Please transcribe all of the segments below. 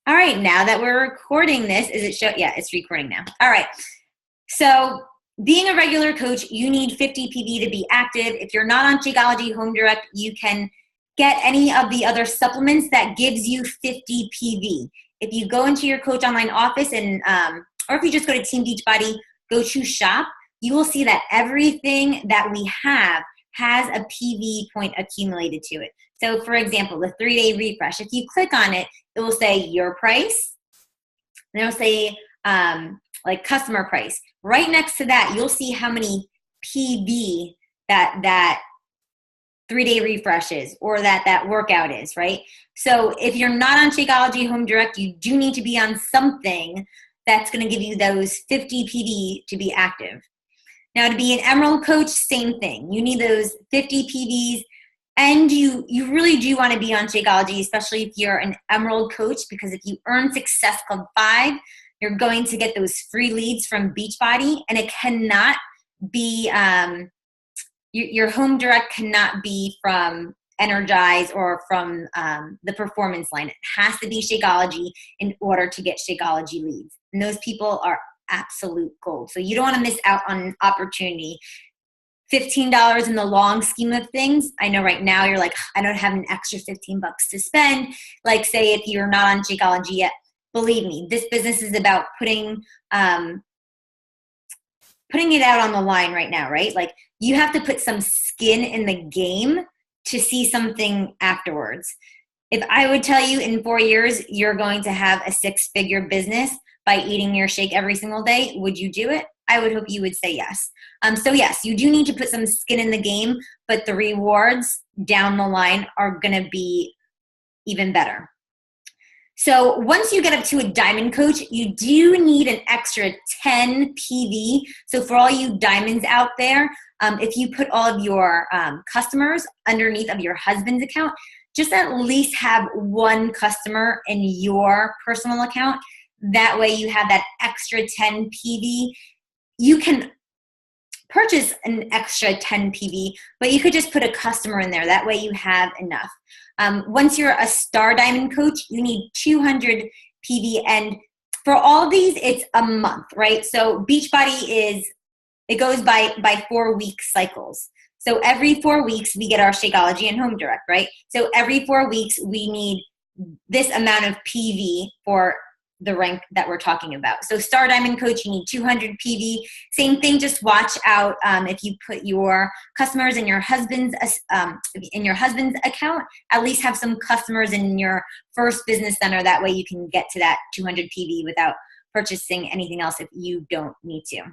All right, now that we're recording this, is it show? Yeah, it's recording now. All right. So being a regular coach, you need 50 PV to be active. If you're not on Shakeology Home Direct, you can get any of the other supplements that gives you 50 PV. If you go into your Coach Online office and, or if you just go to Team Beachbody, go to shop, you will see that everything that we have has a PV point accumulated to it. So for example, the 3-day refresh, if you click on it, it will say your price, and it'll say like customer price. Right next to that, you'll see how many PV that 3-day refresh is, or that workout is, right? So if you're not on Shakeology Home Direct, you do need to be on something that's going to give you those 50 PV to be active. Now, to be an Emerald coach, same thing. You need those 50 PVs, and you really do want to be on Shakeology, especially if you're an Emerald coach, because if you earn Success Club 5, you're going to get those free leads from Beachbody, and it cannot be, your Home Direct cannot be from Energize or from the performance line. It has to be Shakeology in order to get Shakeology leads. And those people are absolute gold. So you don't want to miss out on an opportunity. $15 in the long scheme of things. I know right now you're like, I don't have an extra 15 bucks to spend. Like say if you're not on Shakeology yet, believe me, this business is about putting it out on the line right now, right? Like you have to put some skin in the game to see something afterwards. If I would tell you in 4 years, you're going to have a 6-figure business by eating your shake every single day, would you do it? I would hope you would say yes. So yes, you do need to put some skin in the game, but the rewards down the line are going to be even better. So once you get up to a diamond coach, you do need an extra 10 PV. So for all you diamonds out there, if you put all of your customers underneath of your husband's account, just at least have one customer in your personal account. That way you have that extra 10 PV. You can purchase an extra 10 PV, but you could just put a customer in there. That way you have enough. Once you're a star diamond coach, you need 200 PV. And for all these, it's a month, right? So Beachbody it goes by 4-week cycles. So every 4 weeks, we get our Shakeology and Home Direct, right? So every 4 weeks, we need this amount of PV for the rank that we're talking about. So Star Diamond Coach, you need 200 PV. Same thing, just watch out if you put your customers in your husband's account, at least have some customers in your first business center. That way you can get to that 200 PV without purchasing anything else if you don't need to.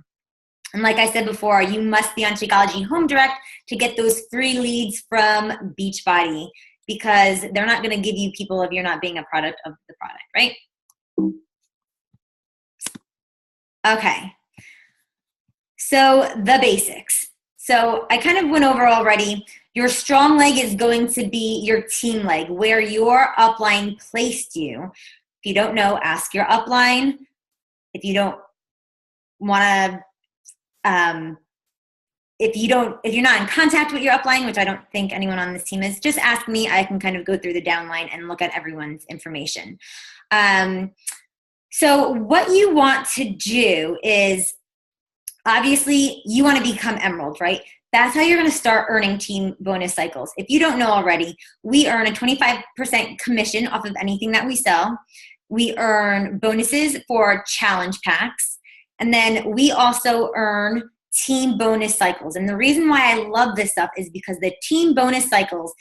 And like I said before, you must be on Shakeology Home Direct to get those free leads from Beachbody, because they're not going to give you people if you're not being a product of the product, right? Okay, so the basics. So I kind of went over already. Your strong leg is going to be your team leg, where your upline placed you. If you don't know, ask your upline. If you don't want to, if you're not in contact with your upline, which I don't think anyone on this team is, just ask me. I can kind of go through the downline and look at everyone's information. So what you want to do is, obviously, you want to become Emerald, right? That's how you're going to start earning team bonus cycles. If you don't know already, we earn a 25% commission off of anything that we sell. We earn bonuses for challenge packs. And then we also earn team bonus cycles. And the reason why I love this stuff is because the team bonus cycles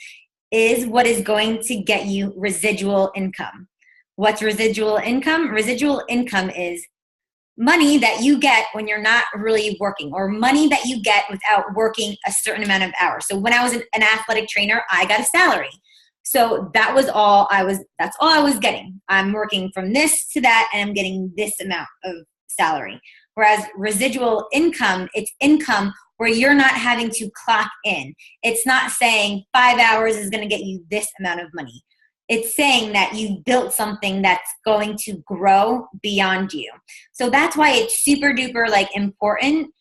is what is going to get you residual income. What's residual income? Residual income is money that you get when you're not really working, or money that you get without working a certain amount of hours. So when I was an athletic trainer, I got a salary. So that's all I was getting. I'm working from this to that, and I'm getting this amount of salary. Whereas residual income, it's income where you're not having to clock in. It's not saying 5 hours is going to get you this amount of money. It's saying that you built something that's going to grow beyond you. So that's why it's super duper important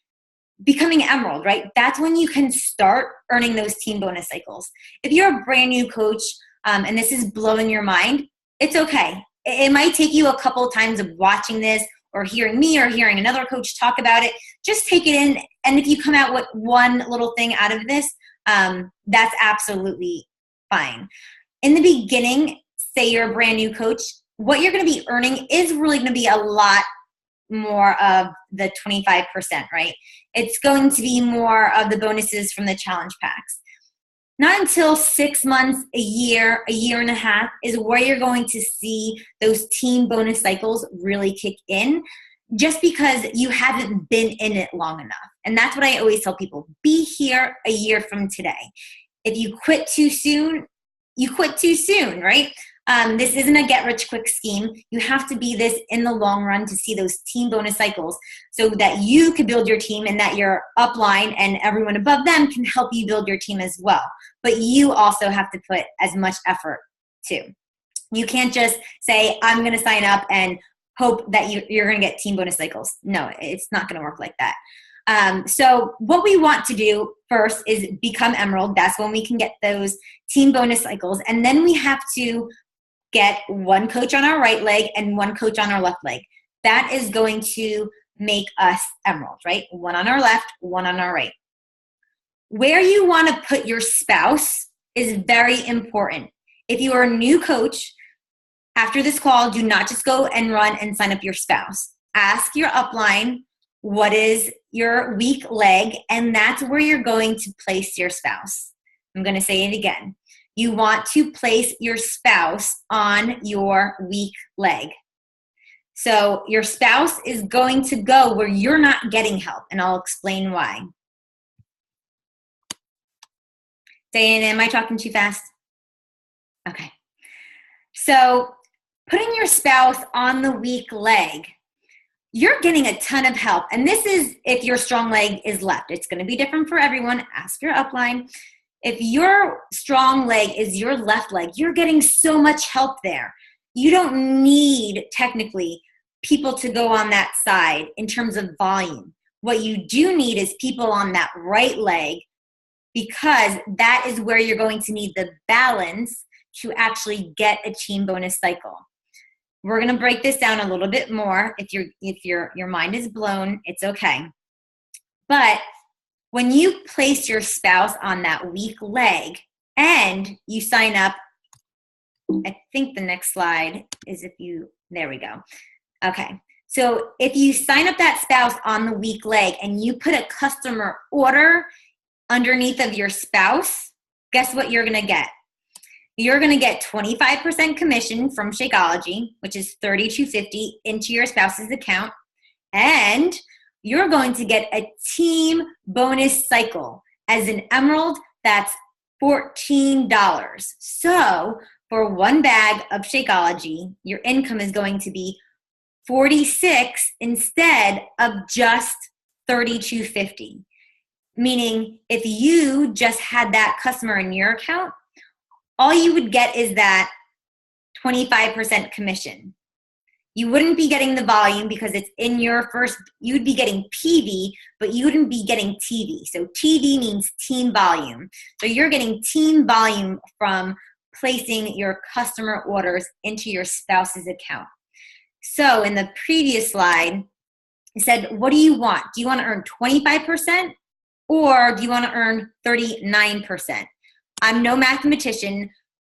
becoming Emerald, right? That's when you can start earning those team bonus cycles. If you're a brand new coach and this is blowing your mind, it's okay. it might take you a couple of times of watching this or hearing me or hearing another coach talk about it. Just take it in. And if you come out with one little thing out of this, that's absolutely fine. In the beginning, say you're a brand new coach, what you're going to be earning is really going to be a lot more of the 25%, right? It's going to be more of the bonuses from the challenge packs. Not until 6 months, a year and a half is where you're going to see those team bonus cycles really kick in, just because you haven't been in it long enough. And that's what I always tell people. Be here a year from today. If you quit too soon, you quit too soon, right? This isn't a get-rich-quick scheme. You have to be this in the long run to see those team bonus cycles so that you can build your team and that your upline and everyone above them can help you build your team as well. But you also have to put as much effort too. You can't just say, I'm going to sign up and hope that you're going to get team bonus cycles. No, it's not going to work like that. So what we want to do first is become Emerald. That's when we can get those team bonus cycles. And then we have to get one coach on our right leg and one coach on our left leg. That is going to make us Emerald, right? One on our left, one on our right. Where you want to put your spouse is very important. If you are a new coach, after this call, do not just go and run and sign up your spouse. Ask your upline, what is your weak leg? And that's where you're going to place your spouse. I'm going to say it again. You want to place your spouse on your weak leg. So your spouse is going to go where you're not getting help, and I'll explain why. Diana, am I talking too fast? Okay. So putting your spouse on the weak leg, you're getting a ton of help. And this is if your strong leg is left. It's going to be different for everyone. Ask your upline. If your strong leg is your left leg, you're getting so much help there. You don't need, technically, people to go on that side in terms of volume. What you do need is people on that right leg, because that is where you're going to need the balance to actually get a team bonus cycle. We're going to break this down a little bit more. If your mind is blown, it's okay. But when you place your spouse on that weak leg and you sign up, I think the next slide is there we go. Okay. So if you sign up that spouse on the weak leg and you put a customer order underneath of your spouse, guess what you're going to get? You're going to get 25% commission from Shakeology, which is $32.50 into your spouse's account. And you're going to get a team bonus cycle. As an Emerald, that's $14. So for one bag of Shakeology, your income is going to be $46 instead of just $32.50. Meaning if you just had that customer in your account, all you would get is that 25% commission. You wouldn't be getting the volume because it's in your first, you'd be getting PV, but you wouldn't be getting TV. So TV means team volume. So you're getting team volume from placing your customer orders into your spouse's account. So in the previous slide, it said, what do you want? Do you want to earn 25% or do you want to earn 39%? I'm no mathematician,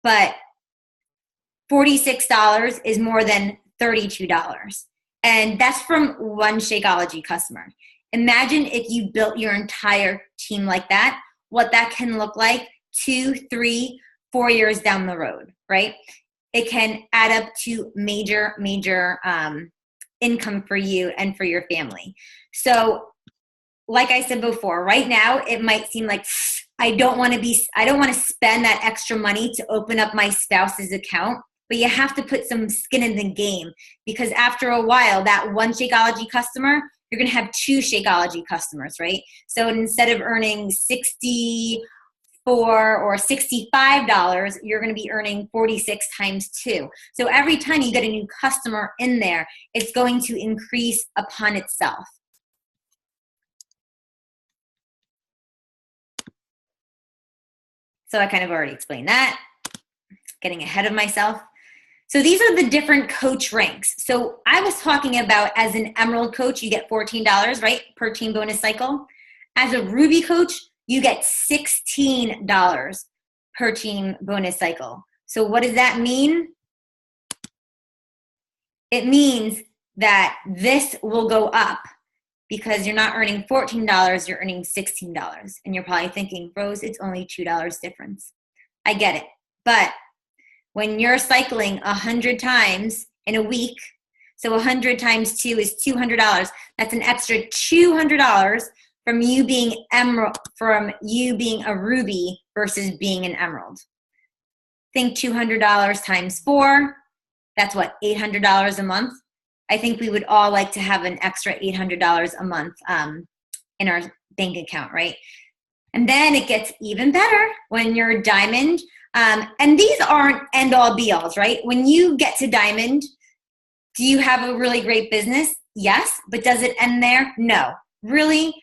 but $46 is more than $32. And that's from one Shakeology customer. Imagine if you built your entire team like that, what that can look like 2, 3, 4 years down the road, right? It can add up to major income for you and for your family. So like I said before, right now it might seem like I don't want to spend that extra money to open up my spouse's account, but you have to put some skin in the game, because after a while, that one Shakeology customer, you're going to have 2 Shakeology customers, right? So instead of earning $64 or $65, you're going to be earning 46 times 2. So every time you get a new customer in there, it's going to increase upon itself. So I kind of already explained that, getting ahead of myself. So these are the different coach ranks. So I was talking about as an Emerald coach, you get $14, right, per team bonus cycle. As a Ruby coach, you get $16 per team bonus cycle. So what does that mean? It means that this will go up because you're not earning $14, you're earning $16. And you're probably thinking, Rose, it's only $2 difference. I get it. But when you're cycling 100 times in a week, so 100 times 2 is $200. That's an extra $200 from you being a Ruby versus being an Emerald. Think $200 times 4. That's what, $800 a month? I think we would all like to have an extra $800 a month in our bank account, right? And then it gets even better when you're Diamond. And these aren't end-all be-alls, right? When you get to Diamond, do you have a really great business? Yes. But does it end there? No. Really,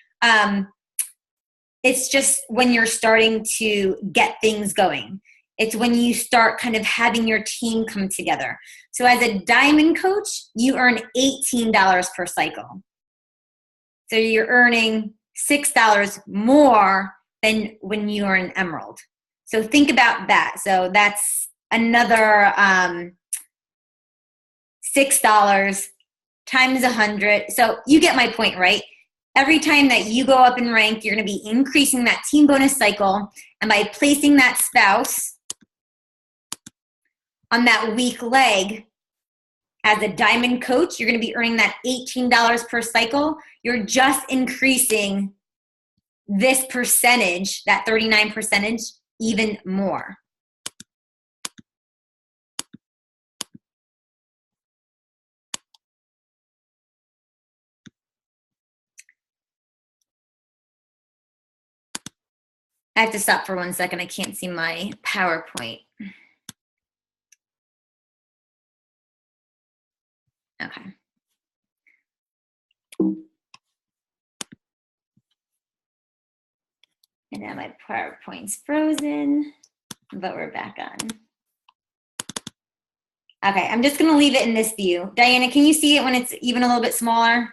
it's just when you're starting to get things going. It's when you start kind of having your team come together. So as a Diamond coach, you earn $18 per cycle. So you're earning $6 more than when you are an Emerald. So think about that. So that's another $6 times 100. So you get my point, right? Every time that you go up in rank, you're going to be increasing that team bonus cycle. And by placing that spouse on that weak leg as a Diamond coach, you're going to be earning that $18 per cycle. You're just increasing this percentage, that 39%, even more. I have to stop for 1 second. I can't see my PowerPoint. Okay. And now my PowerPoint's frozen, but we're back on. Okay, I'm just gonna leave it in this view. Diana, can you see it when it's even a little bit smaller?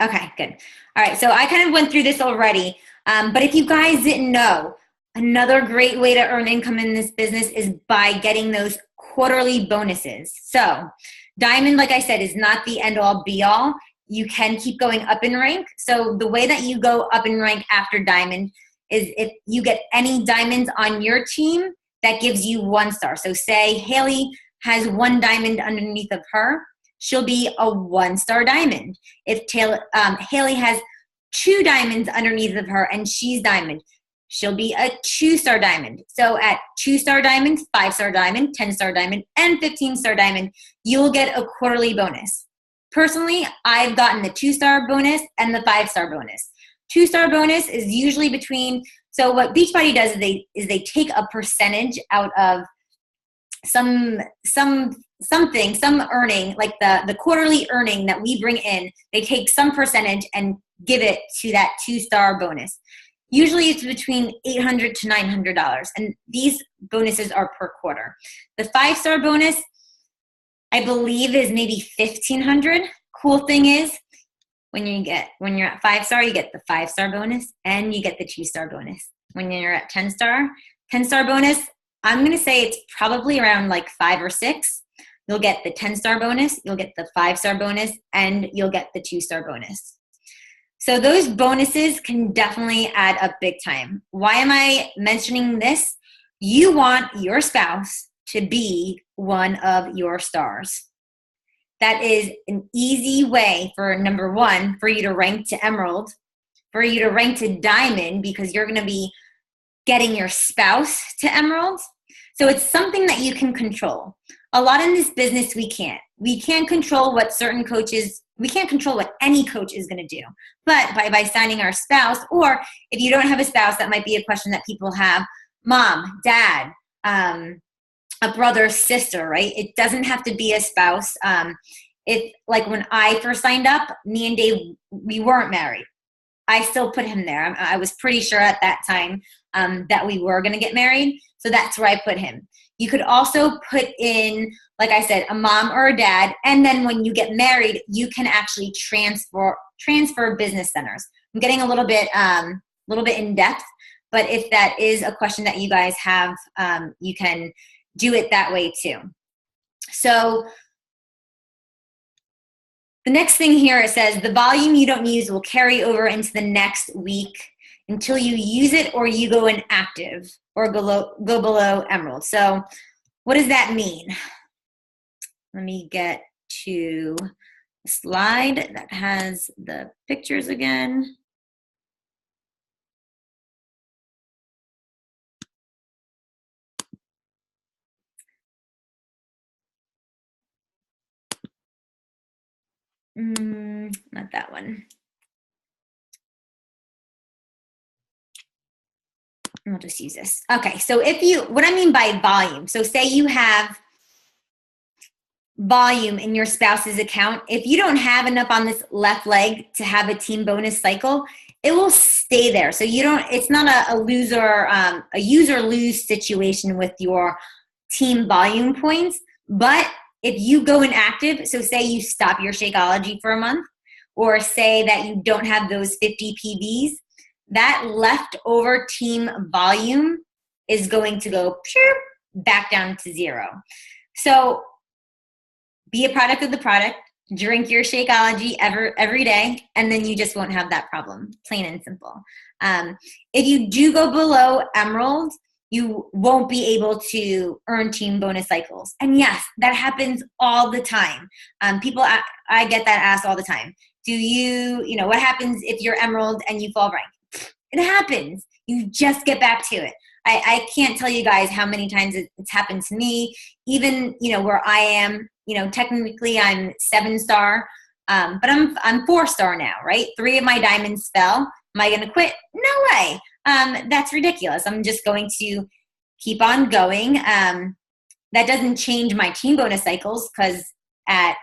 Okay, good. All right, so I kind of went through this already, but if you guys didn't know, another great way to earn income in this business is by getting those quarterly bonuses. So Diamond, like I said, is not the end-all be-all. You can keep going up in rank. So the way that you go up in rank after Diamond is if you get any diamonds on your team, that gives you 1 star. So say Haley has 1 diamond underneath of her, she'll be a 1-star diamond. If Haley has 2 diamonds underneath of her and she's Diamond, she'll be a 2-star diamond. So at 2-star diamond, 5-star diamond, 10-star diamond, and 15-star diamond, you'll get a quarterly bonus. Personally, I've gotten the 2-star bonus and the 5-star bonus. 2-star bonus is usually between, so what Beachbody does is they take a percentage out of some earning, like the quarterly earning that we bring in, they take some percentage and give it to that 2-star bonus. Usually it's between $800 to $900, and these bonuses are per quarter. The 5-star bonus, I believe, is maybe $1,500. Cool thing is, when you're at 5-star, you get the 5-star bonus and you get the 2-star bonus. When you're at 10-star bonus, I'm going to say it's probably around like 5 or 6. You'll get the 10-star bonus, you'll get the 5-star bonus, and you'll get the 2-star bonus. So those bonuses can definitely add up big time. Why am I mentioning this? You want your spouse to be one of your stars. That is an easy way for, number 1, for you to rank to Emerald, for you to rank to Diamond, because you're going to be getting your spouse to Emerald. So it's something that you can control. A lot in this business we can't. We can't control what certain coaches, we can't control what any coach is going to do. But by signing our spouse, or if you don't have a spouse, that might be a question that people have, mom, dad, a brother, sister, right? It doesn't have to be a spouse. If, like when I first signed up, me and Dave, we weren't married. I still put him there. I was pretty sure at that time that we were going to get married. So that's where I put him. You could also put in, like I said, a mom or a dad, and then when you get married, you can actually transfer business centers. I'm getting a little bit in depth, but if that is a question that you guys have, you can do it that way too. So the next thing here, it says the volume you don't use will carry over into the next week until you use it or you go inactive or go below emerald. So what does that mean? Let me get to a slide that has the pictures again. Not that one. I'll just use this. Okay, so what I mean by volume, so say you have volume in your spouse's account. If you don't have enough on this left leg to have a team bonus cycle, it will stay there. So it's not a user lose situation with your team volume points, but if you go inactive, so say you stop your Shakeology for a month, or say that you don't have those 50 PVs, that leftover team volume is going to go back down to 0. So be a product of the product, drink your Shakeology every day, and then you just won't have that problem, plain and simple. If you do go below emerald, you won't be able to earn team bonus cycles. And yes, that happens all the time. I get that asked all the time. What happens if you're emerald and you fall rank? It happens. You just get back to it. I can't tell you guys how many times it's happened to me. Even, where I am, technically I'm 7-star, but I'm 4-star now, right? 3 of my diamonds fell. Am I going to quit? No way. That's ridiculous. I'm just going to keep on going. That doesn't change my team bonus cycles, because at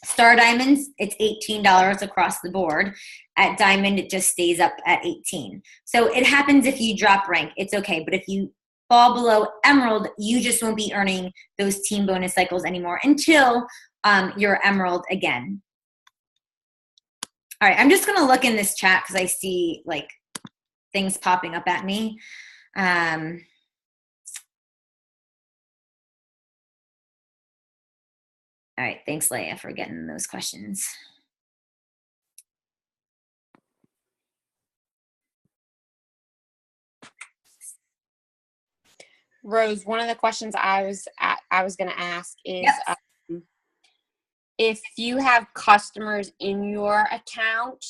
Star Diamonds, it's $18 across the board. At Diamond, it just stays up at 18. So it happens if you drop rank. It's okay. But if you fall below Emerald, you just won't be earning those team bonus cycles anymore until you're Emerald again. All right, I'm just going to look in this chat because I see things popping up at me. All right, thanks, Leia, for getting those questions. Rose, one of the questions I was going to ask is, yep, if you have customers in your account,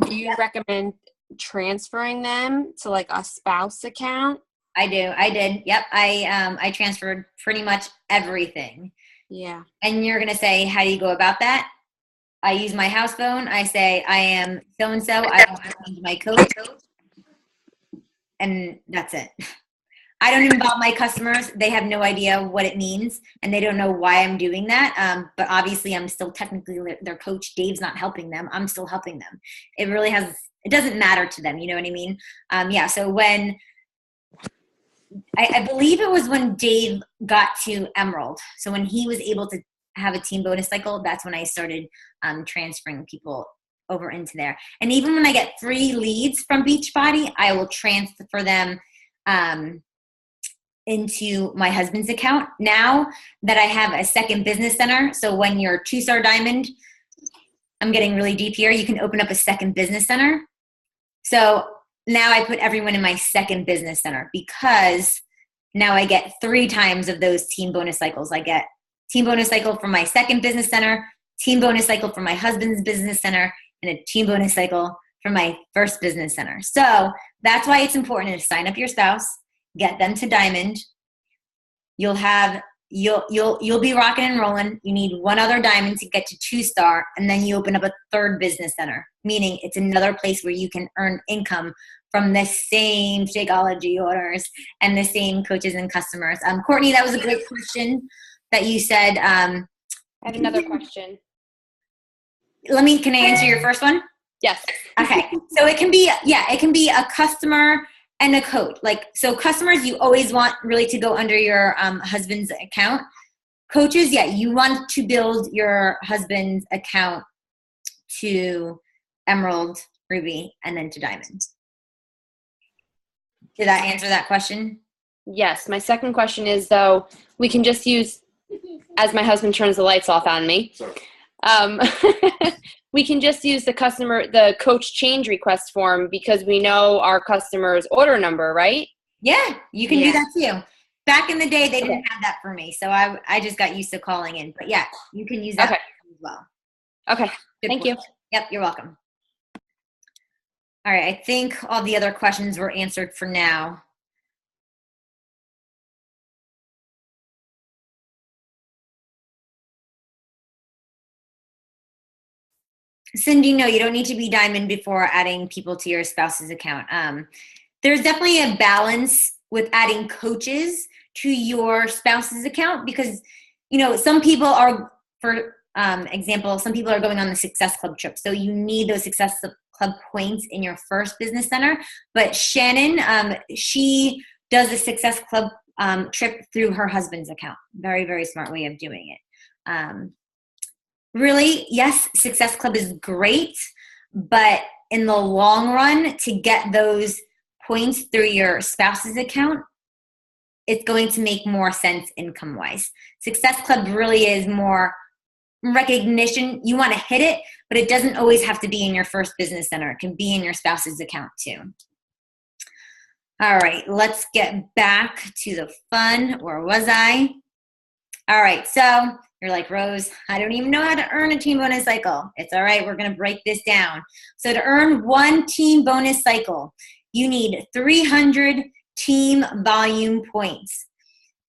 do you recommend transferring them to a spouse account? I do. I did. Yep. I transferred pretty much everything. Yeah. And you're going to say, how do you go about that? I use my house phone. I say, I am so-and-so. I don't change my code. And that's it. I don't involve my customers. They have no idea what it means, and they don't know why I'm doing that. But obviously, I'm still technically their coach. Dave's not helping them. I'm still helping them. It doesn't matter to them. You know what I mean? Yeah, so when I believe it was when Dave got to Emerald. So when he was able to have a team bonus cycle, that's when I started transferring people over into there. And even when I get 3 leads from Beachbody, I will transfer them into my husband's account. Now that I have a second business center, so when you're 2-star diamond, I'm getting really deep here, you can open up a second business center. So now I put everyone in my second business center, because now I get 3 times of those team bonus cycles. I get team bonus cycle from my second business center, team bonus cycle from my husband's business center, and a team bonus cycle from my first business center. So that's why it's important to sign up your spouse, get them to diamond. You'll be rocking and rolling. You need 1 other diamond to get to 2-star, and then you open up a third business center, meaning it's another place where you can earn income from the same Shakeology orders and the same coaches and customers. Courtney, that was a great question that you said. I have another question. Can I answer your first one? Yes. Okay. So it can be a customer and a coach. Like, so customers, you always want really to go under your husband's account. Coaches, yeah, you want to build your husband's account to Emerald, Ruby, and then to Diamond. Did that answer that question? Yes. My second question is, though, we can just use, as my husband turns the lights off on me, we can just use the coach change request form because we know our customer's order number, right? Yeah, you can do that too. Back in the day, they didn't have that for me, so I just got used to calling in. But yeah, you can use that as well. Okay, thank you. Yep, you're welcome. All right, I think all the other questions were answered for now. Cindy, no, you don't need to be Diamond before adding people to your spouse's account. There's definitely a balance with adding coaches to your spouse's account because, you know, some people are, for example, some people are going on the Success Club trip. So you need those Success Club points in your first business center. But Shannon, she does the Success Club trip through her husband's account. Very, very smart way of doing it. Really, yes, Success Club is great, but in the long run, to get those points through your spouse's account, it's going to make more sense income-wise. Success Club really is more recognition. You want to hit it, but it doesn't always have to be in your first business center. It can be in your spouse's account too. All right, let's get back to the fun. Where was I? All right, so you're like, Rose, I don't even know how to earn a team bonus cycle. It's all right, we're gonna break this down. So to earn one team bonus cycle, you need 300 team volume points.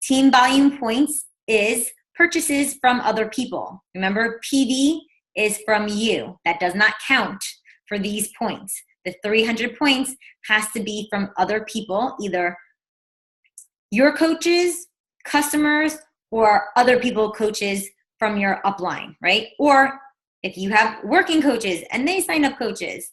Team volume points is purchases from other people. Remember, PV is from you. That does not count for these points. The 300 points has to be from other people, either your coaches, customers, or other people coaches from your upline, right? Or if you have working coaches and they sign up coaches,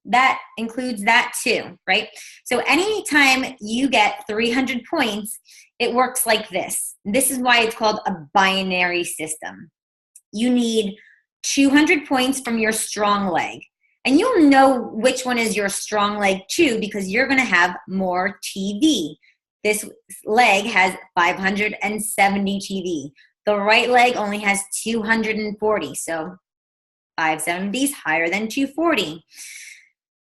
that includes that too, right? So anytime you get 300 points, it works like this. This is why it's called a binary system. You need 200 points from your strong leg. And you'll know which one is your strong leg too because you're gonna have more TV. This leg has 570 TV. The right leg only has 240, so 570 is higher than 240.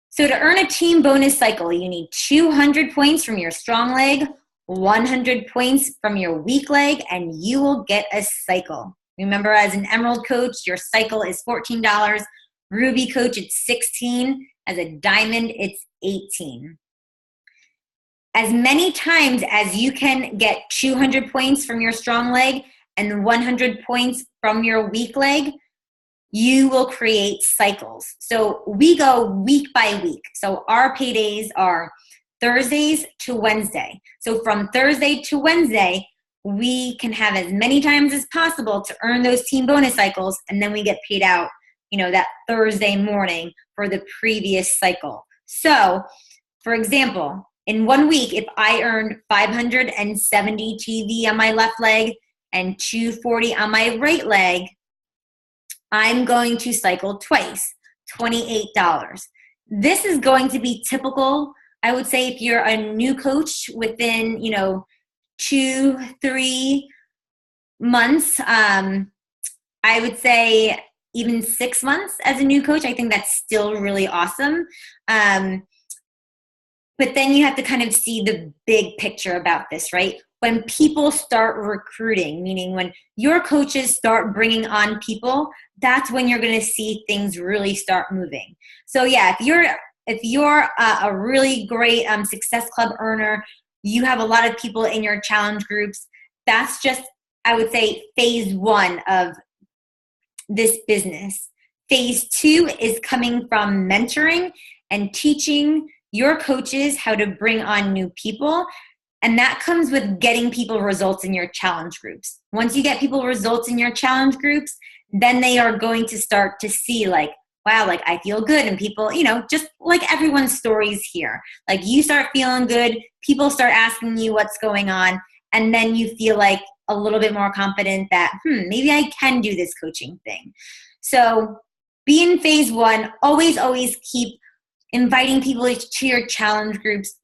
So to earn a team bonus cycle, you need 200 points from your strong leg, 100 points from your weak leg, and you will get a cycle. Remember, as an Emerald coach, your cycle is $14. Ruby coach, it's $16. As a Diamond, it's $18. As many times as you can get 200 points from your strong leg and 100 points from your weak leg, you will create cycles. So we go week by week. So our paydays are Thursdays to Wednesday. So from Thursday to Wednesday, we can have as many times as possible to earn those team bonus cycles, and then we get paid out, you know, that Thursday morning for the previous cycle. So, for example, in 1 week, if I earned 570 TV on my left leg and 240 on my right leg, I'm going to cycle twice, $28. This is going to be typical, I would say, if you're a new coach within, 2-3 months. I would say even 6 months as a new coach. I think that's still really awesome. But then you have to kind of see the big picture about this, right? When people start recruiting, meaning when your coaches start bringing on people, that's when you're going to see things really start moving. So yeah, if you're a really great Success Club earner, you have a lot of people in your challenge groups, that's just, I would say, phase 1 of this business. Phase 2 is coming from mentoring and teaching your coaches how to bring on new people. And that comes with getting people results in your challenge groups. Once you get people results in your challenge groups, then they are going to start to see like, wow, like I feel good. And people, just like everyone's stories here, like you start feeling good, people start asking you what's going on. And then you feel like a little bit more confident that, maybe I can do this coaching thing. So be in phase one, always keep inviting people to your challenge groups.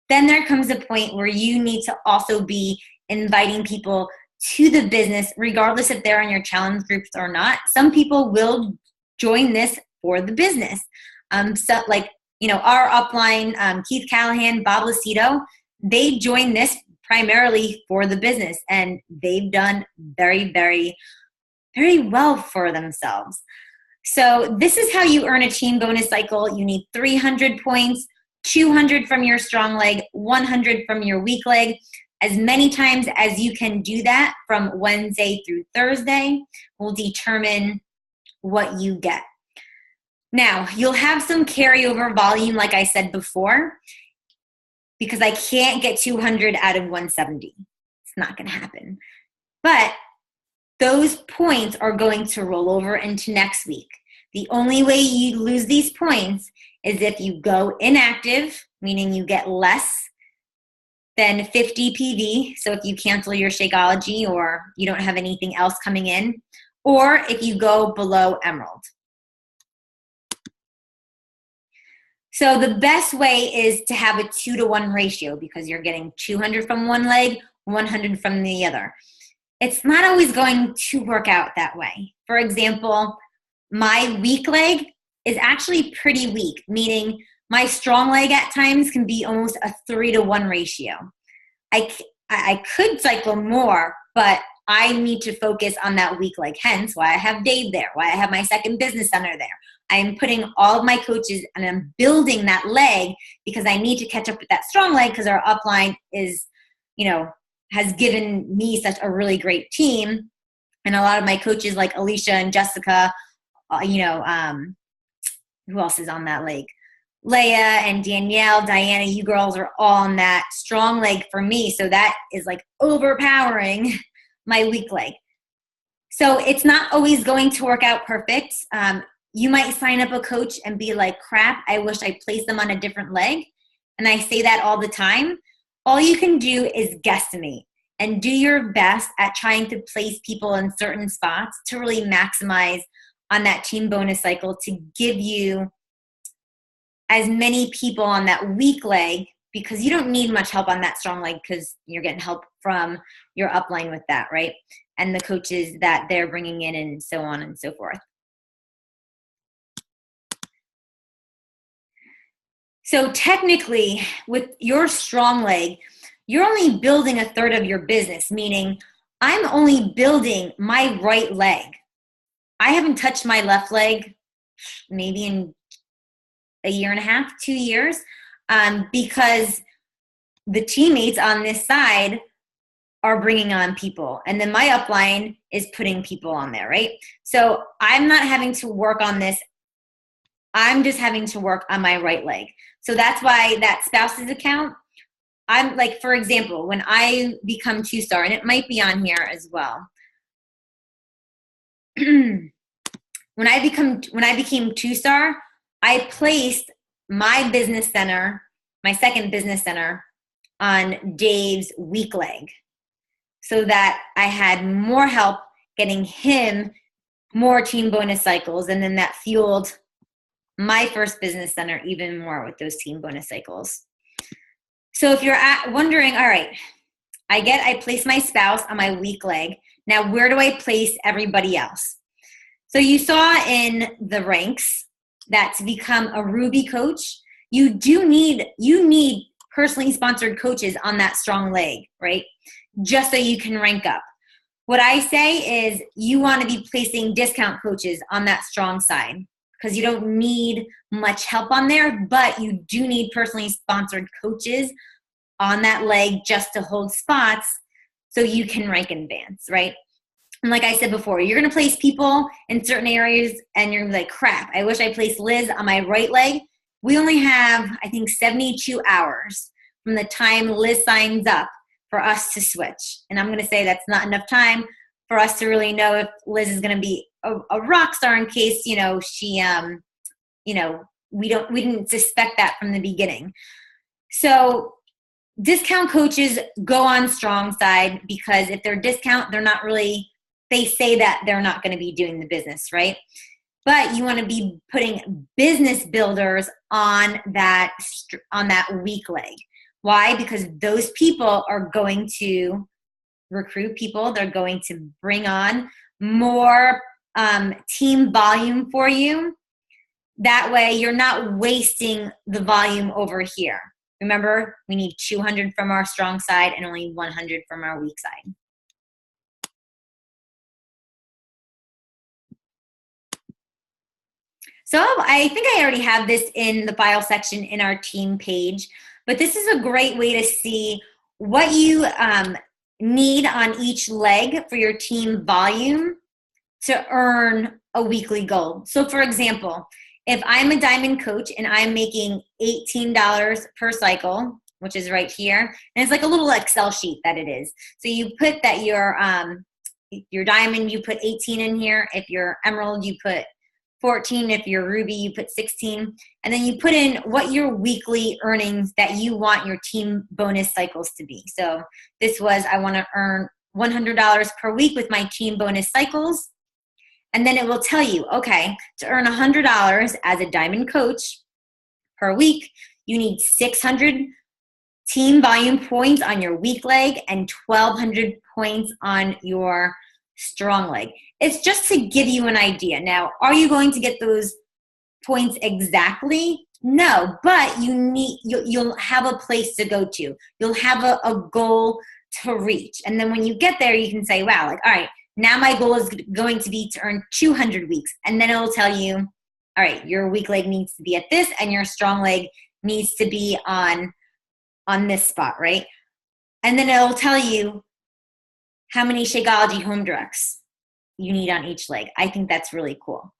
Then there comes a point where you need to also be inviting people to the business, regardless if they're in your challenge groups or not. Some people will join this for the business. So like, our upline, Keith Callahan, Bob Lucido, they joined this primarily for the business, and they've done very, very, very well for themselves. So this is how you earn a team bonus cycle. You need 300 points, 200 from your strong leg, 100 from your weak leg. As many times as you can do that from Wednesday through Thursday will determine what you get. Now, you'll have some carryover volume, like I said before, because I can't get 200 out of 170. It's not going to happen. But those points are going to roll over into next week. The only way you lose these points is if you go inactive, meaning you get less than 50 PV. So if you cancel your Shakeology or you don't have anything else coming in, or if you go below Emerald. So the best way is to have a 2-to-1 ratio, because you're getting 200 from one leg, 100 from the other. It's not always going to work out that way. For example, my weak leg is actually pretty weak, meaning my strong leg at times can be almost a 3-to-1 ratio. I could cycle more, but I need to focus on that weak leg, hence why I have Dave there, why I have my second business center there. I am putting all of my coaches and I'm building that leg because I need to catch up with that strong leg, because our upline is, has given me such a really great team. And a lot of my coaches like Alicia and Jessica, who else is on that leg? Leah and Danielle, Diana, you girls are all on that strong leg for me. So that is like overpowering my weak leg. So it's not always going to work out perfect. You might sign up a coach and be like, crap, I wish I placed them on a different leg. And I say that all the time. All you can do is guesstimate and do your best at trying to place people in certain spots to really maximize on that team bonus cycle to give you as many people on that weak leg, because you don't need much help on that strong leg because you're getting help from your upline with that, right? And the coaches that they're bringing in and so on and so forth. So technically, with your strong leg, you're only building a third of your business, meaning I'm only building my right leg. I haven't touched my left leg maybe in a year and a half, 2 years, because the teammates on this side are bringing on people. And then my upline is putting people on there, right? So I'm not having to work on this. I'm just having to work on my right leg. So that's why that spouse's account, I'm like, for example, when I become 2-star, and it might be on here as well. When I became 2-star, I placed my business center, my second business center, on Dave's weak leg so that I had more help getting him more team bonus cycles. And then that fueled my first business center even more with those team bonus cycles. So if you're wondering, all right, I place my spouse on my weak leg. Now, where do I place everybody else? So you saw in the ranks that to become a Ruby coach, you need personally sponsored coaches on that strong leg, right? Just so you can rank up. What I say is you want to be placing discount coaches on that strong side because you don't need much help on there, but you do need personally sponsored coaches on that leg just to hold spots so you can rank in advance, right? And like I said before, you're going to place people in certain areas and you're going to be like, crap, I wish I placed Liz on my right leg. We only have, I think, 72 hours from the time Liz signs up for us to switch. And I'm going to say that's not enough time for us to really know if Liz is going to be a rock star in case, she, we didn't suspect that from the beginning. So discount coaches go on strong side because if they're discount, they say that they're not going to be doing the business, right? But you want to be putting business builders on that weak leg. Why? Because those people are going to recruit people. They're going to bring on more team volume for you. That way you're not wasting the volume over here. Remember, we need 200 from our strong side and only 100 from our weak side. So I think I already have this in the file section in our team page, but this is a great way to see what you need on each leg for your team volume to earn a weekly goal. So for example, if I'm a diamond coach and I'm making $18 per cycle, which is right here, and it's like a little Excel sheet that it is. So you put that your diamond, you put 18 in here. If you're emerald, you put 14. If you're ruby, you put 16. And then you put in what your weekly earnings that you want your team bonus cycles to be. So this was, I want to earn $100 per week with my team bonus cycles. And then it will tell you, okay, to earn $100 as a diamond coach per week, you need 600 team volume points on your weak leg and 1,200 points on your strong leg. It's just to give you an idea. Now, are you going to get those points exactly? No, but you'll have a place to go to. You'll have a goal to reach. And then when you get there, you can say, wow, like, all right, now my goal is going to be to earn 200 weeks. And then it'll tell you, all right, your weak leg needs to be at this and your strong leg needs to be on this spot, right? And then it'll tell you how many Shakeology home directs you need on each leg. I think that's really cool.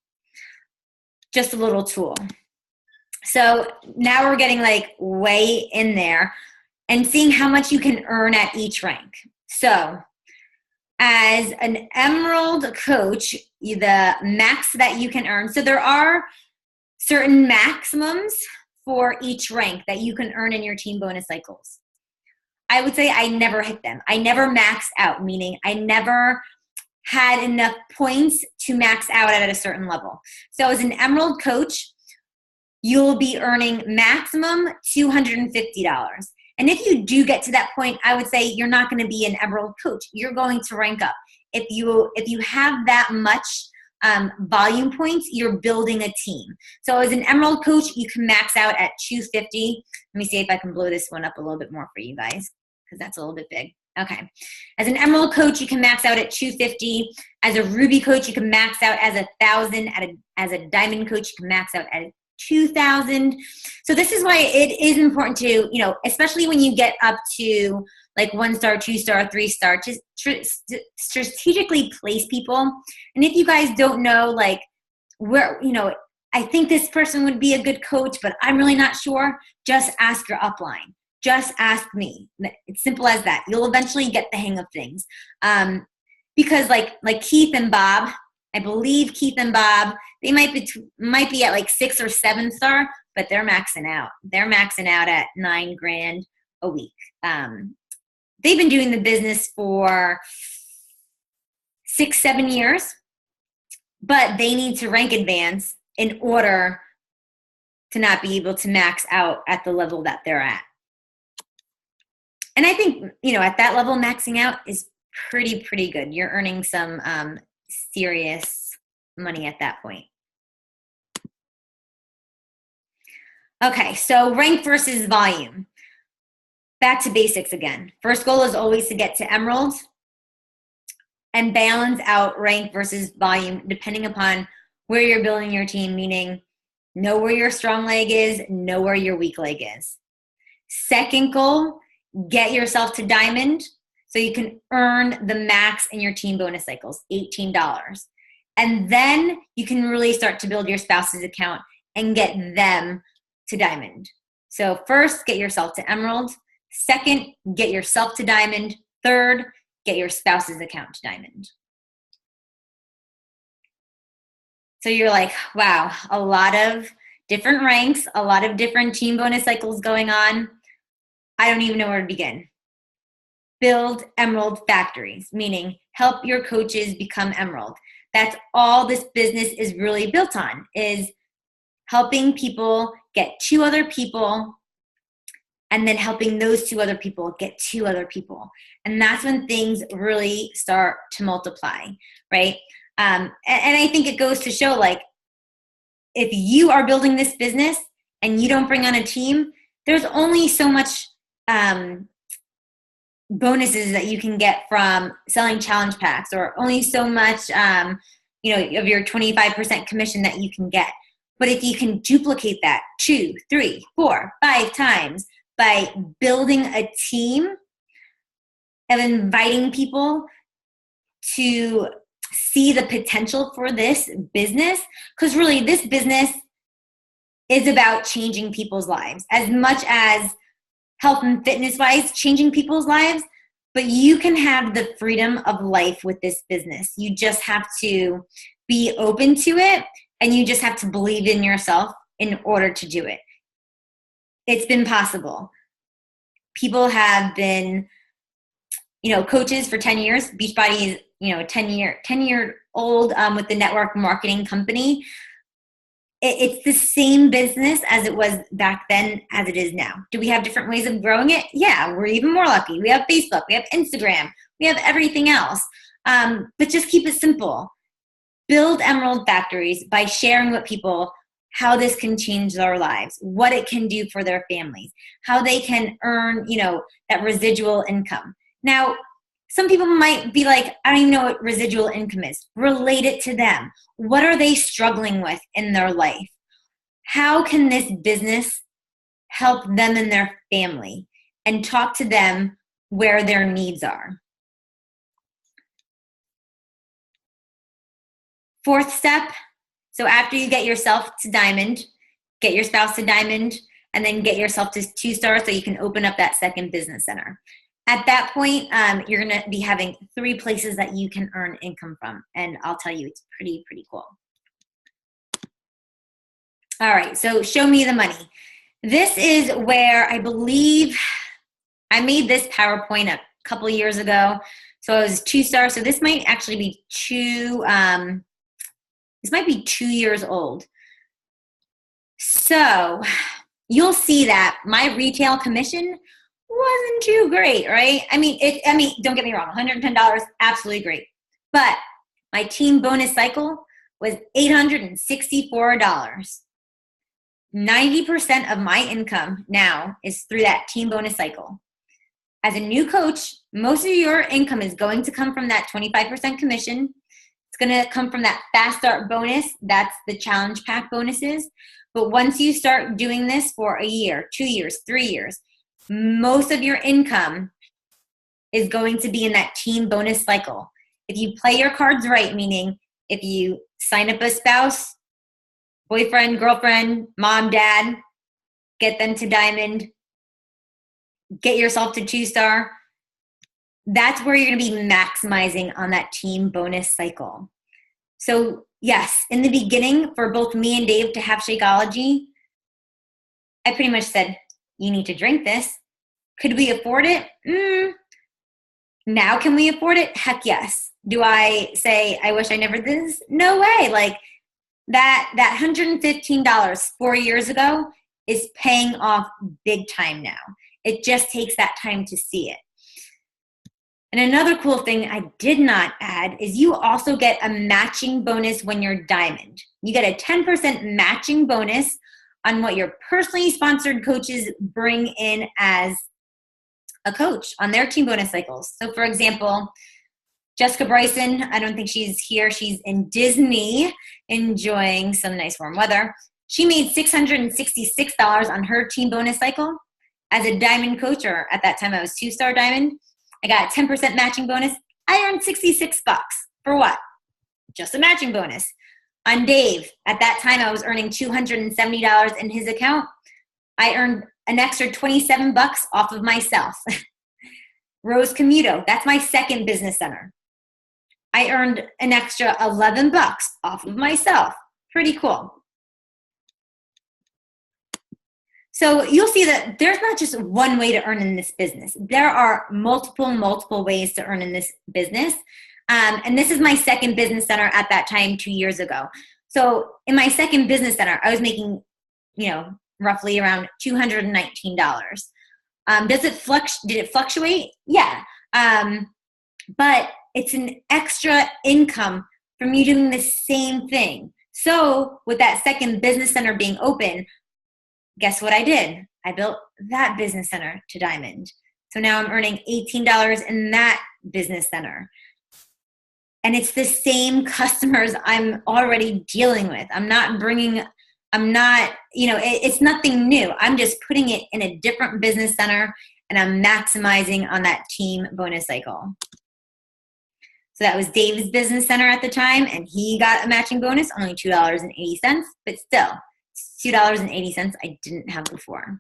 Just a little tool. So now we're getting like way in there and seeing how much you can earn at each rank. So as an emerald coach, the max that you can earn. So there are certain maximums for each rank that you can earn in your team bonus cycles. I would say I never hit them. I never maxed out, meaning I never had enough points to max out at a certain level. So as an emerald coach, you'll be earning maximum $250. And if you do get to that point, I would say you're not going to be an emerald coach. You're going to rank up. If you have that much volume points, you're building a team. So as an emerald coach, you can max out at 250. Let me see if I can blow this one up a little bit more for you guys, because that's a little bit big. Okay. As an emerald coach, you can max out at 250. As a ruby coach, you can max out as 1,000. As a diamond coach, you can max out at 2,000. So this is why it is important to, especially when you get up to like 1-star, 2-star, 3-star, to strategically place people. And if you guys don't know, like where, I think this person would be a good coach, but I'm really not sure, just ask your upline. Just ask me. It's simple as that. You'll eventually get the hang of things. Because like Keith and Bob, I believe Keith and Bob, they might be at like 6 or 7 star, but they're maxing out. They're maxing out at $9,000 a week. They've been doing the business for 6-7 years, but they need to rank advance in order to not be able to max out at the level that they're at. And I think, at that level, maxing out is pretty good. You're earning some serious money at that point. Okay, so rank versus volume. Back to basics again. First goal is always to get to emerald and balance out rank versus volume depending upon where you're building your team, meaning know where your strong leg is, know where your weak leg is. Second goal, get yourself to diamond so you can earn the max in your team bonus cycles, $18. And then you can really start to build your spouse's account and get them to diamond. So first, get yourself to emerald. Second, get yourself to diamond. Third, get your spouse's account to diamond. So you're like, wow, a lot of different ranks, a lot of different team bonus cycles going on. I don't even know where to begin. Build Emerald Factories, meaning help your coaches become Emerald. That's all this business is really built on, is helping people get 2 other people and then helping those 2 other people get 2 other people. And that's when things really start to multiply, right? And I think it goes to show, like, if you are building this business and you don't bring on a team, there's only so much bonuses that you can get from selling challenge packs, or only so much, of your 25% commission that you can get. But if you can duplicate that 2, 3, 4, 5 times by building a team and inviting people to see the potential for this business, because really this business is about changing people's lives as much as health and fitness wise changing people's lives. But you can have the freedom of life with this business. You just have to be open to it, and you just have to believe in yourself in order to do it. It's been possible. People have been, coaches for 10 years. Beachbody is, 10-year-old with the network marketing company. It's the same business as it was back then as it is now. Do we have different ways of growing it? Yeah, we're even more lucky. We have Facebook, we have Instagram, we have everything else. But just keep it simple. Build Emerald Factories by sharing with people how this can change their lives, what it can do for their families, how they can earn, that residual income. Now, some people might be like, I don't even know what residual income is. Relate it to them. What are they struggling with in their life? How can this business help them and their family? And talk to them where their needs are. 4th step, so after you get yourself to diamond, get your spouse to diamond, and then get yourself to 2-star so you can open up that second business center. At that point, you're going to be having 3 places that you can earn income from. And I'll tell you, it's pretty cool. All right, so show me the money. This is where I believe I made this PowerPoint a couple years ago. So it was 2-star. So this might actually be 2 years old. So you'll see that my retail commission wasn't too great, right? I mean, don't get me wrong, $110, absolutely great. But my team bonus cycle was $864. 90% of my income now is through that team bonus cycle. As a new coach, most of your income is going to come from that 25% commission. It's going to come from that fast start bonus. That's the challenge pack bonuses. But once you start doing this for a year, 2 years, 3 years, most of your income is going to be in that team bonus cycle. If you play your cards right, meaning if you sign up a spouse, boyfriend, girlfriend, mom, dad, get them to diamond, get yourself to 2-star, that's where you're going to be maximizing on that team bonus cycle. So yes, in the beginning, for both me and Dave to have Shakeology, I pretty much said, you need to drink this. Could we afford it? Now can we afford it? Heck yes. Do I say, I wish I never did this? No way. Like that $115 4 years ago is paying off big time now. It just takes that time to see it. And another cool thing I did not add is you also get a matching bonus when you're diamond. You get a 10% matching bonus on what your personally sponsored coaches bring in as a coach on their team bonus cycles. So for example, Jessica Bryson, I don't think she's here. She's in Disney enjoying some nice warm weather. She made $666 on her team bonus cycle as a diamond coach, or at that time I was 2-star diamond. I got a 10% matching bonus. I earned $66 for what? Just a matching bonus. On Dave, at that time I was earning $270 in his account. I earned an extra $27 off of myself. Rose Commuto, that's my second business center. I earned an extra $11 off of myself. Pretty cool. So you'll see that there's not just one way to earn in this business. There are multiple ways to earn in this business. And this is my second business center at that time 2 years ago. So in my second business center, I was making, roughly around $219. Did it fluctuate? Yeah. But it's an extra income from you doing the same thing. So with that second business center being open, guess what I did? I built that business center to diamond. So now I'm earning $18 in that business center. And it's the same customers I'm already dealing with. It's nothing new. I'm just putting it in a different business center, and I'm maximizing on that team bonus cycle. So that was Dave's business center at the time, and he got a matching bonus, only $2.80, but still, it's $2.80 I didn't have before.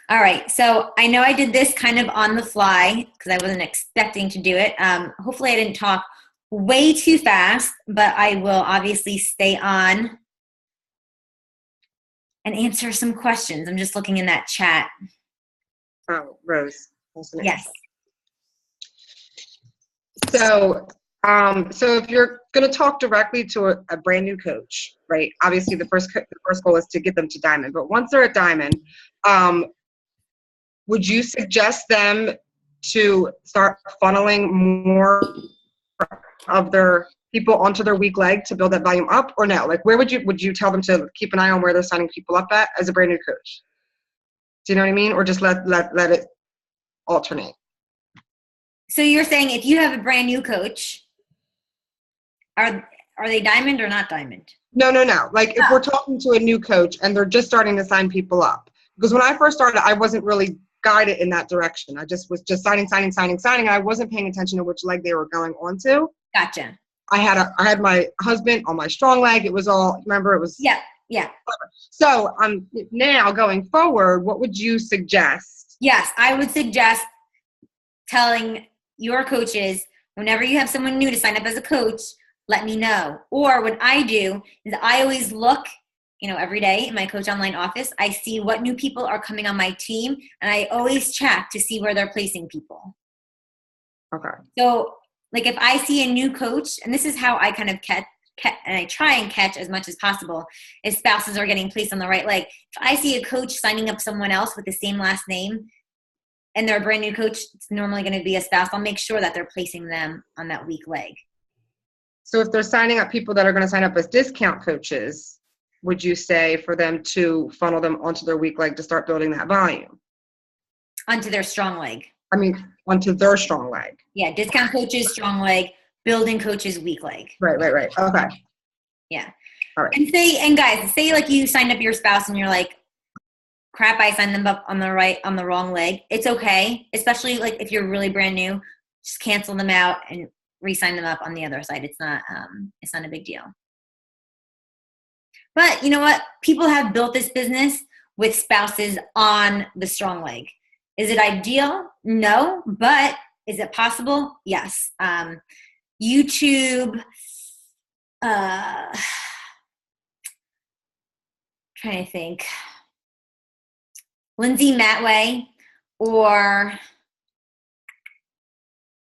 All right, so I know I did this kind of on the fly because I wasn't expecting to do it. Hopefully I didn't talk way too fast, but I will obviously stay on and answer some questions. I'm just looking in that chat. Oh, Rose. Yes. So if you're going to talk directly to a brand new coach, right? Obviously, the first goal is to get them to Diamond. But once they're at Diamond, would you suggest them to start funneling more of their people onto their weak leg to build that volume up, or no? Like, where would you tell them to keep an eye on where they're signing people up at as a brand new coach? Do you know what I mean? Or just let it alternate? So you're saying if you have a brand new coach, are they Diamond or not Diamond? No. Like if we're talking to a new coach and they're just starting to sign people up, because when I first started, I wasn't really guided in that direction. I just was signing. And I wasn't paying attention to which leg they were going onto. Gotcha. I had my husband on my strong leg. It was all, remember, it was. Yeah. So now going forward, what would you suggest? Yes, I would suggest telling your coaches, whenever you have someone new to sign up as a coach, let me know. Or what I do is I always look, every day in my Coach Online office, I see what new people are coming on my team, and I always check to see where they're placing people. Okay. So, like if I see a new coach, and this is how I kind of catch, and I try and catch as much as possible, if spouses are getting placed on the right leg. If I see a coach signing up someone else with the same last name, and they're a brand new coach, it's normally going to be a spouse, I'll make sure that they're placing them on that weak leg. So if they're signing up people that are going to sign up as discount coaches, would you say for them to funnel them onto their weak leg to start building that volume? Onto their strong leg. Onto their strong leg. Yeah, discount coaches, strong leg, building coaches, weak leg. Right. Okay. Yeah. All right. And guys, say like you signed up your spouse and you're like, crap, I signed them up on the wrong leg. It's okay, especially like if you're really brand new, just cancel them out and re-sign them up on the other side. It's not a big deal. But you know what? People have built this business with spouses on the strong leg. Is it ideal? No. But is it possible? Yes. YouTube, trying to think. Lindsay Matway or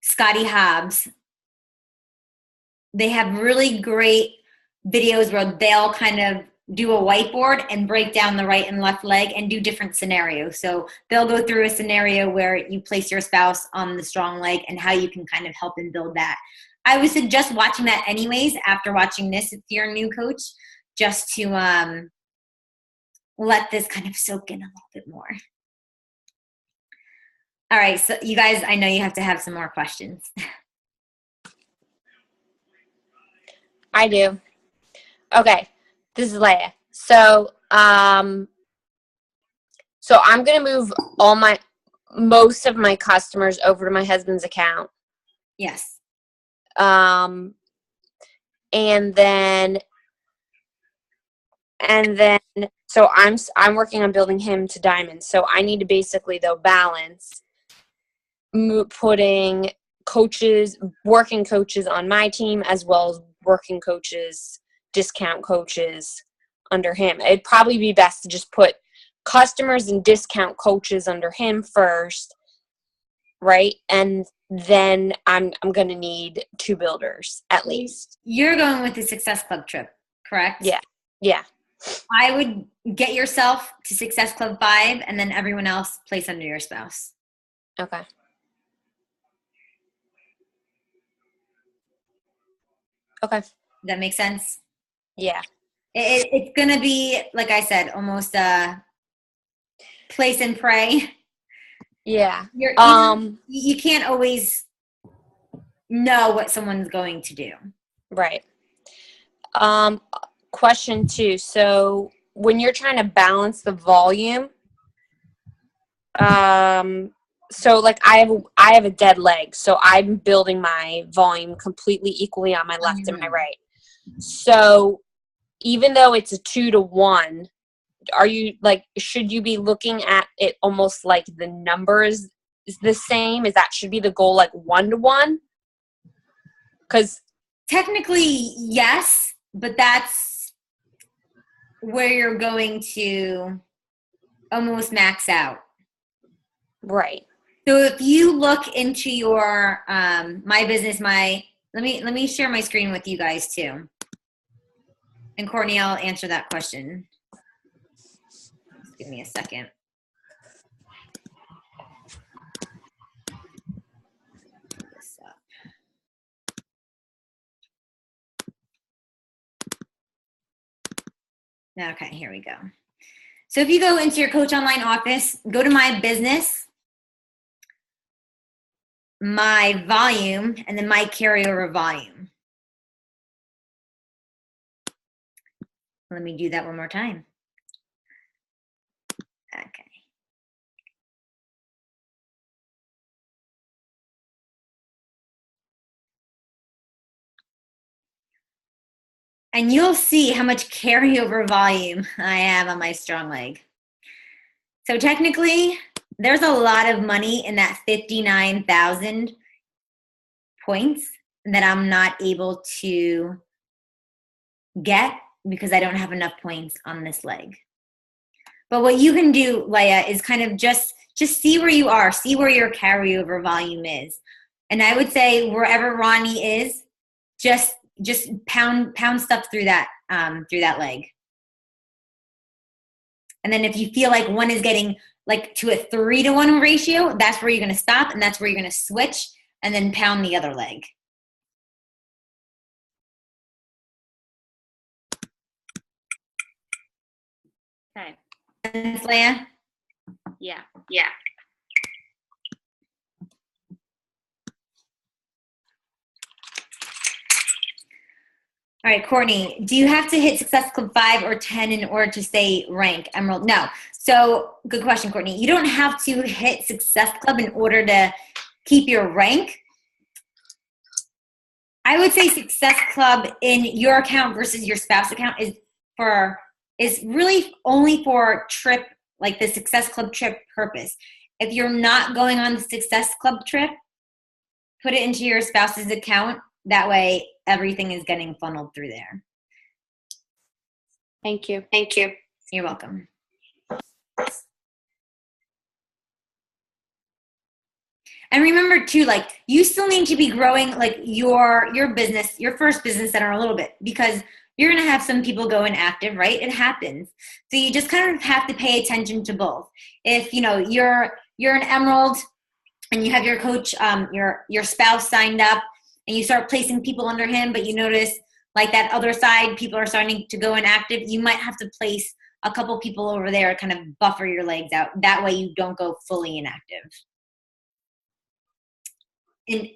Scotty Hobbs. They have really great videos where they'll kind of do a whiteboard and break down the right and left leg and do different scenarios. So they'll go through a scenario where you place your spouse on the strong leg and how you can kind of help and build that. I would suggest watching that anyways after watching this if you're a new coach, just to let this kind of soak in a little bit more. All right, so you guys, I know you have to have some more questions. I do. Okay, this is Leia. So I'm going to move most of my customers over to my husband's account. Yes. And then so I'm working on building him to diamond. So I need to basically though balance putting working coaches on my team as well as working coaches, discount coaches under him. It'd probably be best to just put customers and discount coaches under him first, right? And then I'm going to need 2 builders at least. You're going with the Success Club trip, correct? Yeah. I would get yourself to Success Club 5 and then everyone else place under your spouse. Okay. Does that make sense? Yeah. It's going to be, like I said, almost place and pray. Yeah. You can't always know what someone's going to do. Right. Question 2. So when you're trying to balance the volume, so like I have a dead leg, so I'm building my volume completely equally on my left and my right. So even though it's a 2-to-1, are you like, should you be looking at it almost like the numbers is the same? Should be the goal, like 1-to-1? Because technically, yes, but that's where you're going to almost max out. Right. So if you look into your my business, let me share my screen with you guys too. And Courtney, I'll answer that question. Just give me a second. Pull this up. Okay, here we go. So if you go into your Coach Online office, go to my business, my volume, and then my carryover volume. Let me do that one more time. Okay. And you'll see how much carryover volume I have on my strong leg. So technically, there's a lot of money in that 59,000 points that I'm not able to get because I don't have enough points on this leg. But what you can do, Leah, is kind of just see where you are, see where your carryover volume is. And I would say wherever Ronnie is, just pound stuff through that leg. And then if you feel like one is getting like to a 3-to-1 ratio, that's where you're going to stop, and that's where you're going to switch and then pound the other leg. Okay. Leah? Yeah. All right, Courtney, do you have to hit Success Club 5 or 10 in order to stay rank Emerald? No. So good question, Courtney. You don't have to hit Success Club in order to keep your rank. I would say Success Club in your account versus your spouse account is really only for trip, like the Success Club trip purpose. If you're not going on the Success Club trip, put it into your spouse's account. That way everything is getting funneled through there. Thank you. You're welcome. And remember too, like you still need to be growing like your business, your first business center a little bit, because you're going to have some people go inactive, right? It happens. So you just kind of have to pay attention to both. If you're an Emerald and you have your coach, your spouse signed up, and you start placing people under him, but you notice like that other side, people are starting to go inactive, you might have to place a couple people over there to kind of buffer your legs out. That way you don't go fully inactive.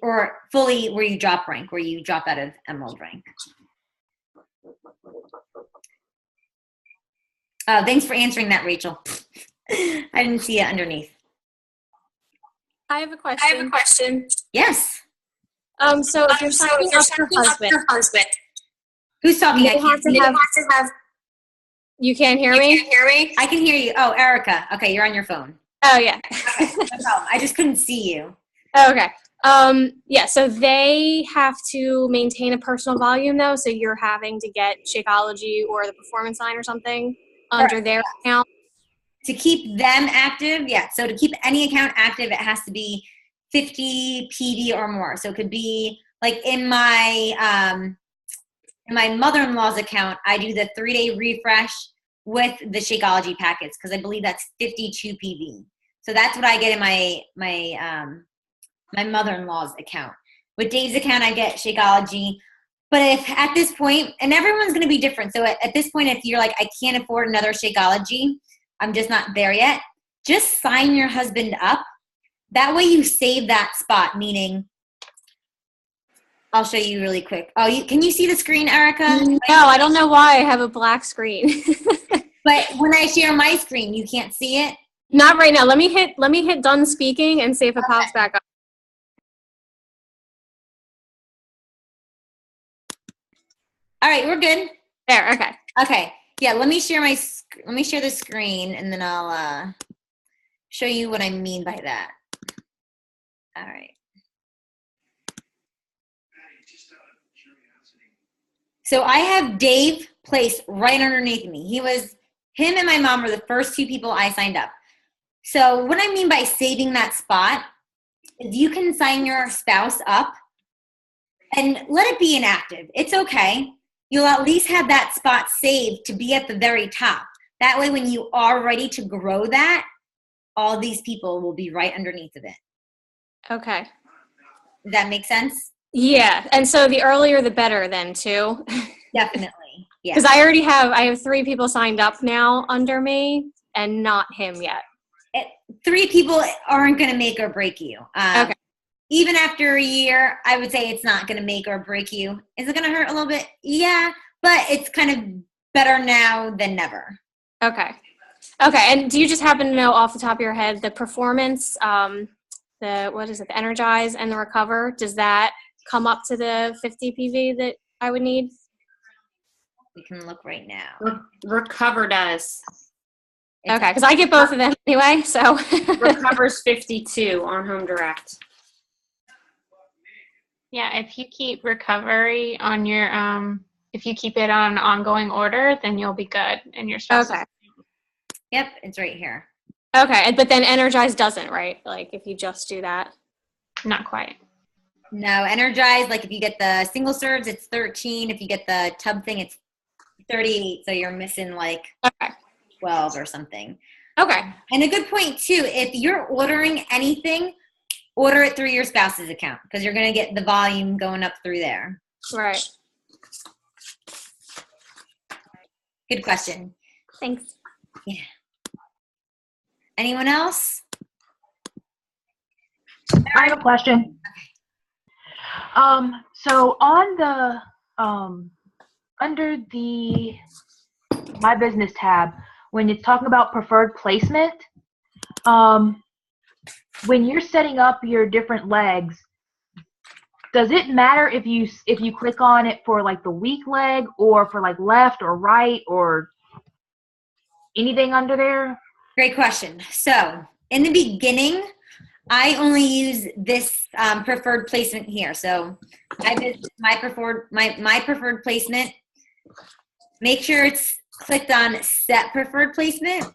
Or fully where you drop rank, where you drop out of Emerald rank. Thanks for answering that, Rachel. I didn't see it underneath. I have a question. Yes. So if you're signing up your husband, Who's talking? You can't hear me? I can hear you. Oh, Erica. Okay, you're on your phone. Oh, yeah. Okay, no problem. I just couldn't see you. Okay. Yeah, so they have to maintain a personal volume though, so you're having to get Shakeology or the Performance Line or something under their account. To keep them active, yeah. So to keep any account active, it has to be 50 PV or more. So it could be like in my mother-in-law's account, I do the 3-day refresh with the Shakeology packets because I believe that's 52 PV. So that's what I get in my mother-in-law's account. With Dave's account, I get Shakeology. But if at this point, and everyone's going to be different. So at this point, if you're like, I can't afford another Shakeology, I'm just not there yet, just sign your husband up. That way you save that spot, meaning I'll show you really quick. Oh, can you see the screen, Erica? No, I don't know why I have a black screen. But when I share my screen, you can't see it? Not right now. Let me hit done speaking and see if it pops back up. All right, we're good. There, okay. Okay. Yeah, let me share the screen and then I'll show you what I mean by that. All right. So I have Dave placed right underneath me. Him and my mom were the first 2 people I signed up. So what I mean by saving that spot is you can sign your spouse up and let it be inactive. It's okay. You'll at least have that spot saved to be at the very top. That way, when you are ready to grow that, all these people will be right underneath of it. Okay. Does that make sense? Yeah, and so the earlier the better then too. Definitely. Yeah. Because I have 3 people signed up now under me and not him yet. 3 people aren't going to make or break you. Okay. Even after a year, I would say it's not going to make or break you. Is it going to hurt a little bit? Yeah, but it's kind of better now than never. Okay. Okay, and do you just happen to know off the top of your head the performance, the Energize and the Recover, does that come up to the 50 PV that I would need? We can look right now. Recover does. Okay, because I get both of them anyway, so. Recover's 52 on Home Direct. Yeah, if you keep recovery on your, if you keep it on an ongoing order, then you'll be good and you're supposed Okay. Yep, it's right here. Okay, but then Energize doesn't, right? Like if you just do that. Not quite. No, Energize, like if you get the single serves, it's 13. If you get the tub thing, it's 38. So you're missing like 12 or something. Okay. And a good point too, if you're ordering anything, order it through your spouse's account because you're going to get the volume going up through there. Right. Good question. Thanks. Yeah. Anyone else? I have a question. So on the under the My Business tab, when it's talking about preferred placement, when you're setting up your different legs, does it matter if you click on it for like the weak leg or for like left or right or anything under there? Great question. So in the beginning, I only use this preferred placement here. So my preferred placement, make sure it's clicked on set preferred placement.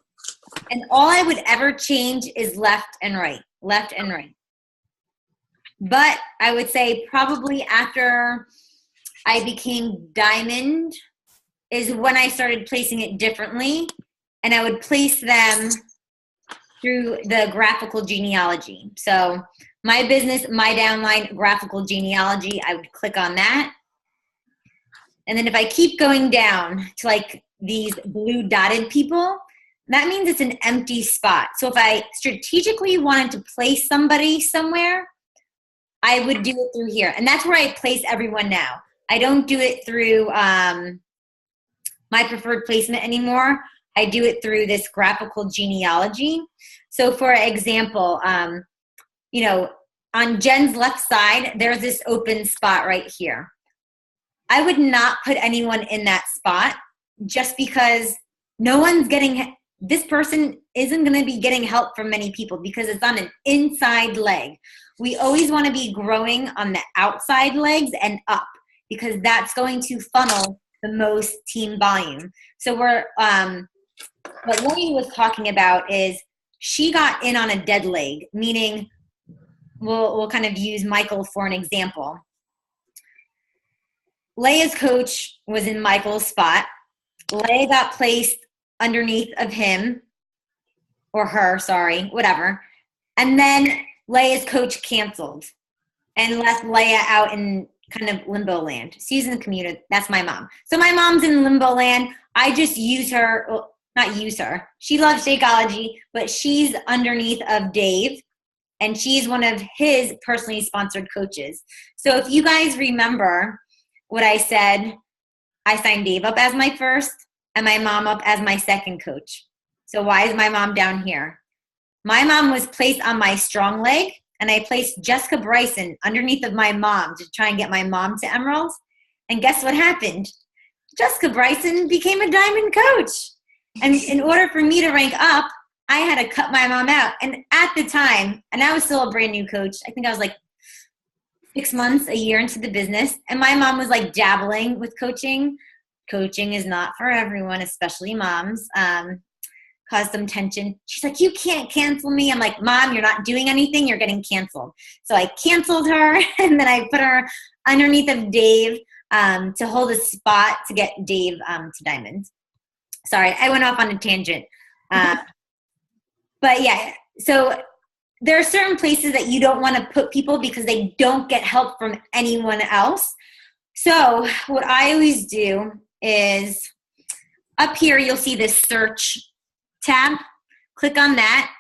And all I would ever change is left and right. But I would say probably after I became diamond is when I started placing it differently. And I would place them through the graphical genealogy. So My Business, my downline, graphical genealogy, I would click on that. And then if I keep going down to like these blue dotted people, that means it's an empty spot. So if I strategically wanted to place somebody somewhere, I would do it through here. And that's where I place everyone now. I don't do it through my preferred placement anymore. I do it through this graphical genealogy. So for example, you know, on Jen's left side, there's this open spot right here. I would not put anyone in that spot just because no one's getting, this person isn't going to be getting help from many people because it's on an inside leg. we always want to be growing on the outside legs and up, because that's going to funnel the most team volume. So what Lori was talking about is she got in on a dead leg, meaning we'll kind of use Michael for an example. Leia's coach was in Michael's spot. Leia got placed underneath of him, or her, sorry, whatever. And then Leia's coach canceled and left Leia out in kind of limbo land. She's in the community. That's my mom. So my mom's in limbo land. I just use her, well, not use her. She loves Shakeology, but she's underneath of Dave, and she's one of his personally sponsored coaches. So if you guys remember what I said, I signed Dave up as my first and my mom up as my second coach. So why is my mom down here? My mom was placed on my strong leg, and I placed Jessica Bryson underneath of my mom to try and get my mom to Emeralds. And guess what happened? Jessica Bryson became a diamond coach. And in order for me to rank up, I had to cut my mom out. And at the time, and I was still a brand new coach, I think I was like 6 months, a year into the business, and my mom was like dabbling with coaching. Coaching is not for everyone, especially moms. Caused some tension. She's like, you can't cancel me. I'm like, Mom, you're not doing anything. You're getting canceled. So I canceled her, and then I put her underneath of Dave to hold a spot to get Dave to Diamond. Sorry, I went off on a tangent. But yeah, so there are certain places that you don't want to put people because they don't get help from anyone else. So what I always do is up here, you'll see this search tab. Click on that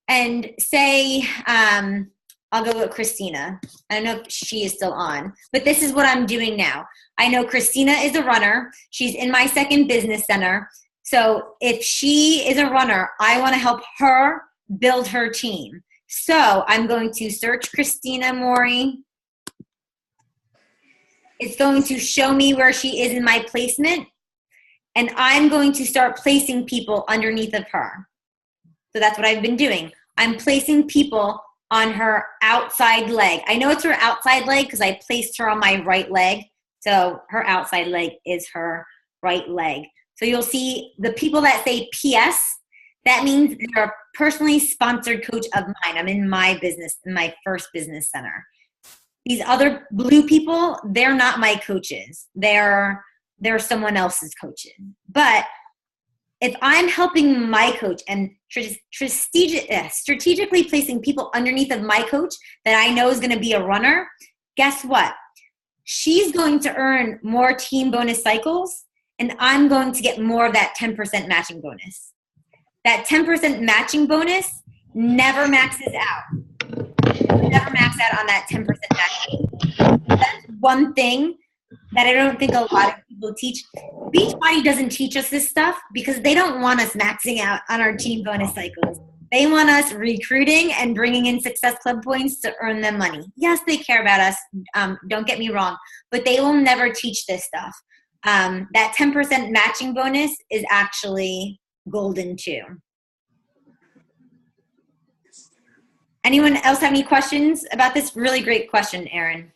and say, I'll go with Christina. I don't know if she is still on, but this is what I'm doing now. I know Christina is a runner. She's in my second business center. So if she is a runner, I want to help her build her team. So I'm going to search Christina Mori. It's going to show me where she is in my placement. And I'm going to start placing people underneath of her. So that's what I've been doing. I'm placing people on her outside leg. I know it's her outside leg because I placed her on my right leg. So her outside leg is her right leg. So you'll see the people that say PS, that means they're a personally sponsored coach of mine. I'm in my business, in my first business center. These other blue people, they're not my coaches. They're someone else's coaches. But if I'm helping my coach and strategically placing people underneath of my coach that I know is going to be a runner, guess what? She's going to earn more team bonus cycles, and I'm going to get more of that 10% matching bonus. That 10% matching bonus never maxes out. Never max out on that 10% matching. That's one thing that I don't think a lot of people teach. Beachbody doesn't teach us this stuff because they don't want us maxing out on our team bonus cycles. They want us recruiting and bringing in Success Club points to earn them money. Yes, they care about us. Don't get me wrong, but they will never teach this stuff. That 10% matching bonus is actually golden too. Anyone else have any questions about this? Really great question, Erin.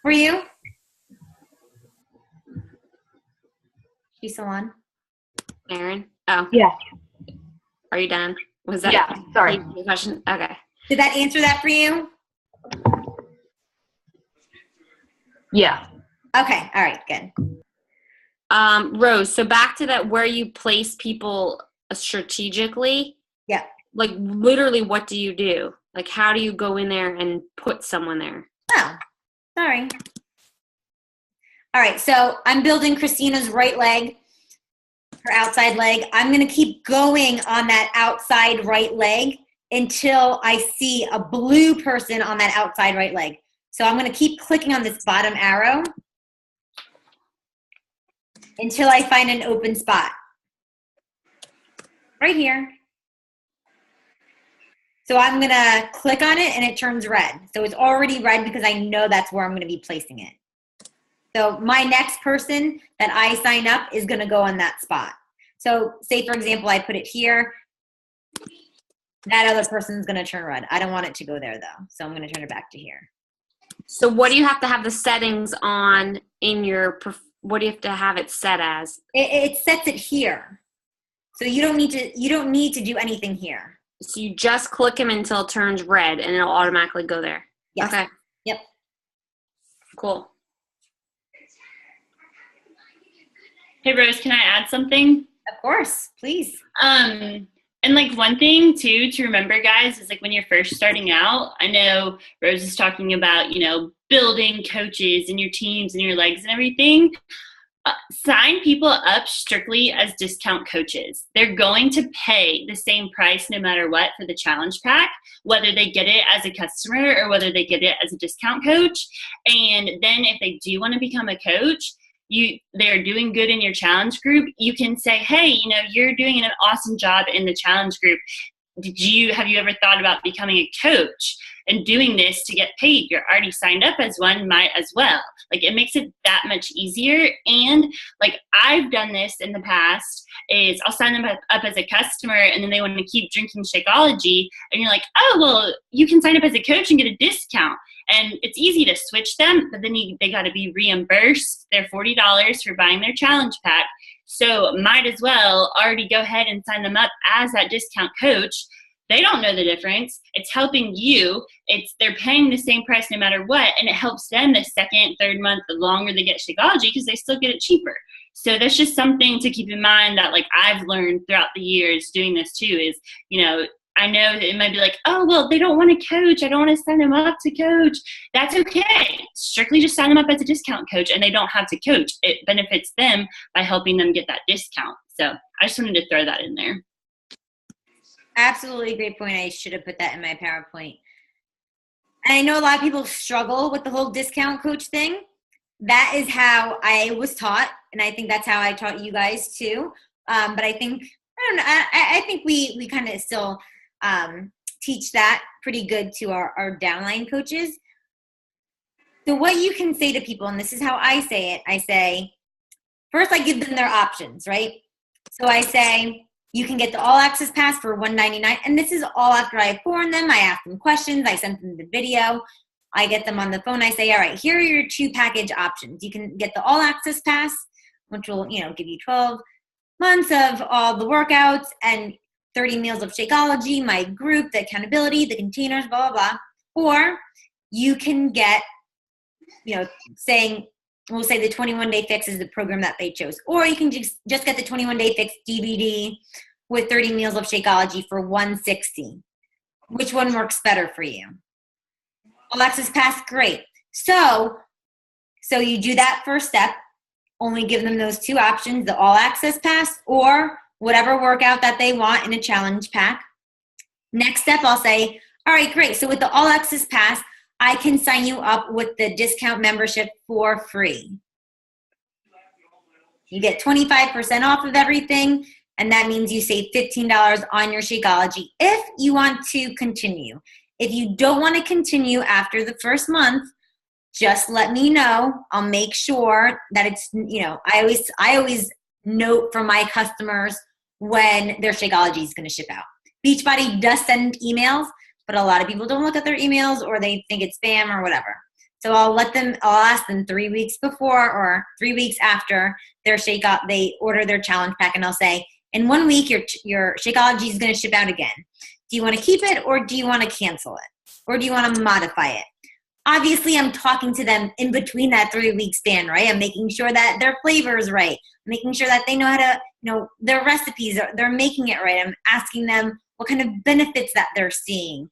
For you? She's still on? Erin? Oh. Yeah. Are you done? Was that Yeah, sorry. the question? Okay. Did that answer that for you? Yeah. Okay, all right, good. Rose, so back to that where you place people strategically. Yeah. Like literally what do you do? Like how do you go in there and put someone there? Oh, sorry. All right, so I'm building Christina's right leg, her outside leg. I'm going to keep going on that outside right leg until I see a blue person on that outside right leg. So I'm going to keep clicking on this bottom arrow until I find an open spot. Right here. So I'm going to click on it and it turns red. So it's already red because I know that's where I'm going to be placing it. So my next person that I sign up is going to go on that spot. So say, for example, I put it here. that other person's going to turn red. I don't want it to go there though. So I'm going to turn it back to here. So what do you have to have the settings on in your, what do you have to have it set as? It sets it here. So you don't need to do anything here. So you just click him until it turns red and it'll automatically go there. Yes. Okay. Yep. Cool. Hey Rose, can I add something? Of course, please. And like one thing too to remember, guys, is like when you're first starting out, I know Rose is talking about, you know, building coaches and your teams and your legs and everything. Sign people up strictly as discount coaches. They're going to pay the same price no matter what for the challenge pack, whether they get it as a customer or whether they get it as a discount coach. And then if they do want to become a coach, they're doing good in your challenge group, you can say, hey, you know, you're doing an awesome job in the challenge group. Have you ever thought about becoming a coach and doing this to get paid? You're already signed up as one, might as well. Like, it makes it that much easier. And like, I've done this in the past is I'll sign them up as a customer and then they want to keep drinking Shakeology. And you're like, oh, well, you can sign up as a coach and get a discount. And it's easy to switch them, but then they got to be reimbursed their $40 for buying their challenge pack. So might as well already go ahead and sign them up as that discount coach. They don't know the difference. It's helping you. They're paying the same price no matter what, and it helps them the second, third month, the longer they get Shakeology, because they still get it cheaper. So that's just something to keep in mind that like I've learned throughout the years doing this too is, you know, I know that it might be like, oh, well, they don't want to coach. I don't want to sign them up to coach. That's okay. Strictly just sign them up as a discount coach and they don't have to coach. It benefits them by helping them get that discount. So I just wanted to throw that in there. Absolutely great point. I should have put that in my PowerPoint. And I know a lot of people struggle with the whole discount coach thing. That is how I was taught, and I think that's how I taught you guys too. But I think, I think we kind of still teach that pretty good to our downline coaches. So what you can say to people, and this is how I say it, I say, first I give them their options, right? So I say, you can get the all access pass for $199. And this is all after I inform them. I ask them questions. I send them the video. I get them on the phone. I say, all right, here are your 2 package options. You can get the all access pass, which will, you know, give you 12 months of all the workouts and 30 meals of Shakeology, my group, the accountability, the containers, blah, blah, blah. Or you can get, you know, we'll say the 21-day fix is the program that they chose. Or you can just get the 21-day fix DVD with 30 meals of Shakeology for $160. Which one works better for you? All access pass, great. So you do that first step. Only give them those 2 options, the all access pass or whatever workout that they want in a challenge pack. Next step, I'll say, all right, great. So with the all access pass, I can sign you up with the discount membership for free. You get 25% off of everything, and that means you save $15 on your Shakeology if you want to continue. If you don't want to continue after the first month, just let me know. I'll make sure that it's, you know, I always note for my customers when their Shakeology is going to ship out. Beachbody does send emails, but a lot of people don't look at their emails or they think it's spam or whatever. So I'll ask them 3 weeks before or 3 weeks after they order their challenge pack, and I'll say, in 1 week, your Shakeology is going to ship out again. Do you want to keep it or do you want to cancel it? Or do you want to modify it? Obviously, I'm talking to them in between that 3 week span, right? I'm making sure that their flavor is right. I'm making sure that they know how to, you know, their recipes, they're making it right. I'm asking them what kind of benefits that they're seeing.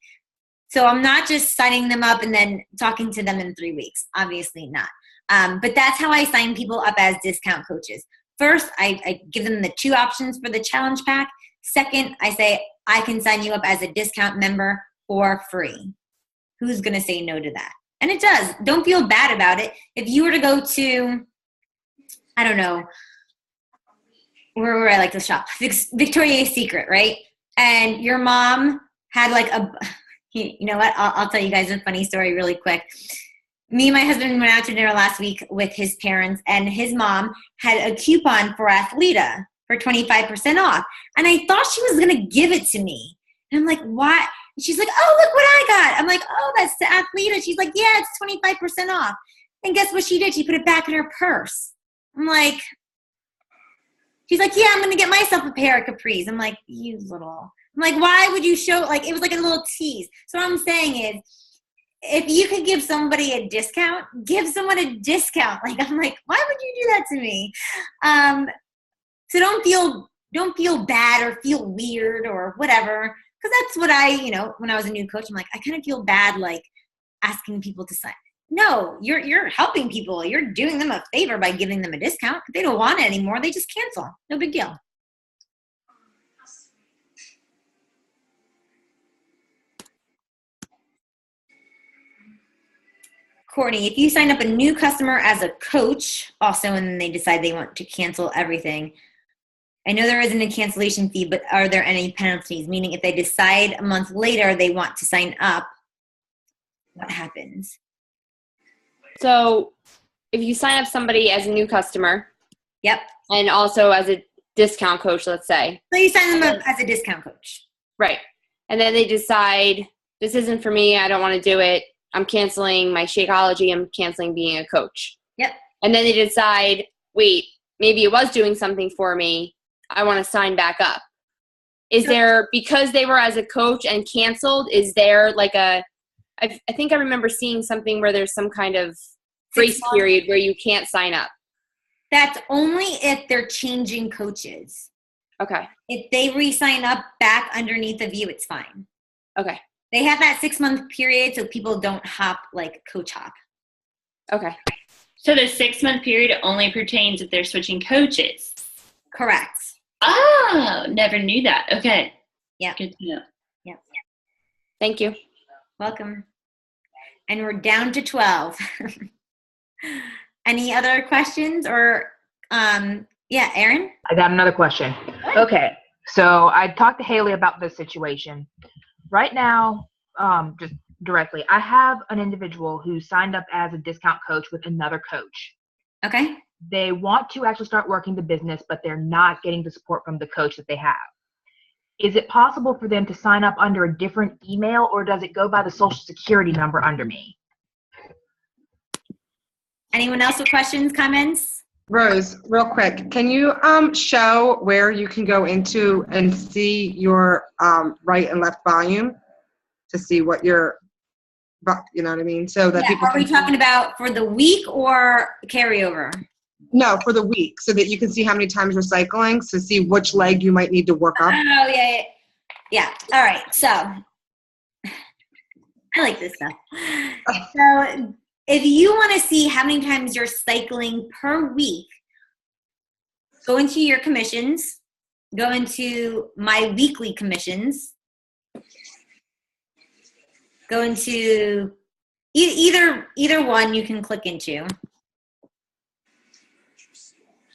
So I'm not just signing them up and then talking to them in 3 weeks. Obviously not. But that's how I sign people up as discount coaches. First, I give them the 2 options for the challenge pack. Second, I say, I can sign you up as a discount member for free. Who's going to say no to that? And it does. Don't feel bad about it. If you were to go to, I don't know, where would I like to shop? Victoria's Secret, right? And your mom had like you know what? I'll tell you guys a funny story really quick. Me and my husband went out to dinner last week with his parents, and his mom had a coupon for Athleta for 25% off. And I thought she was going to give it to me. And I'm like, what? And she's like, oh, look what I got. I'm like, oh, that's the Athleta. She's like, yeah, it's 25% off. And guess what she did? She put it back in her purse. I'm like, she's like, yeah, I'm going to get myself a pair of capris. I'm like, I'm like, why would you show, like, it was like a little tease. So what I'm saying is, if you could give somebody a discount, give someone a discount. Like, I'm like, why would you do that to me? So don't feel bad or feel weird or whatever. Because that's what when I was a new coach, I'm like, I kind of feel bad, like, asking people to sign. No, you're helping people. You're doing them a favor by giving them a discount. If they don't want it anymore, they just cancel. No big deal. Courtney, if you sign up a new customer as a coach also and then they decide they want to cancel everything, I know there isn't a cancellation fee, but are there any penalties? Meaning if they decide a month later they want to sign up, what happens? So if you sign up somebody as a new customer. Yep. And also as a discount coach, let's say. So you sign them up as a discount coach. Right. And then they decide, this isn't for me, I don't want to do it. I'm canceling my Shakeology, I'm canceling being a coach. Yep. And then they decide, wait, maybe it was doing something for me, I want to sign back up. Is there, because they were as a coach and canceled, is there like I think I remember seeing something where there's some kind of grace period where you can't sign up. That's only if they're changing coaches. Okay. If they re-sign up back underneath of you, it's fine. Okay. They have that 6-month period so people don't hop like coach hop. Okay. So the 6-month period only pertains if they're switching coaches. Correct. Oh, never knew that. Okay. Yeah. Good to know. Yeah. Thank you. Welcome. And we're down to 12. Any other questions or, yeah, Erin? I got another question. Okay, so I talked to Haley about this situation. Right now, just directly, I have an individual who signed up as a discount coach with another coach. Okay. They want to actually start working the business, but they're not getting the support from the coach that they have. Is it possible for them to sign up under a different email, or does it go by the social security number under me? Anyone else with questions, comments? Rose, real quick, can you show where you can go into and see your right and left volume to see what your, you know what I mean? So that people are we talking about for the week or carryover? No, for the week, so that you can see how many times you're cycling, so see which leg you might need to work up. Oh, yeah. Yeah. All right. So I like this stuff. So if you want to see how many times you're cycling per week, go into your commissions, go into my weekly commissions, go into either one you can click into,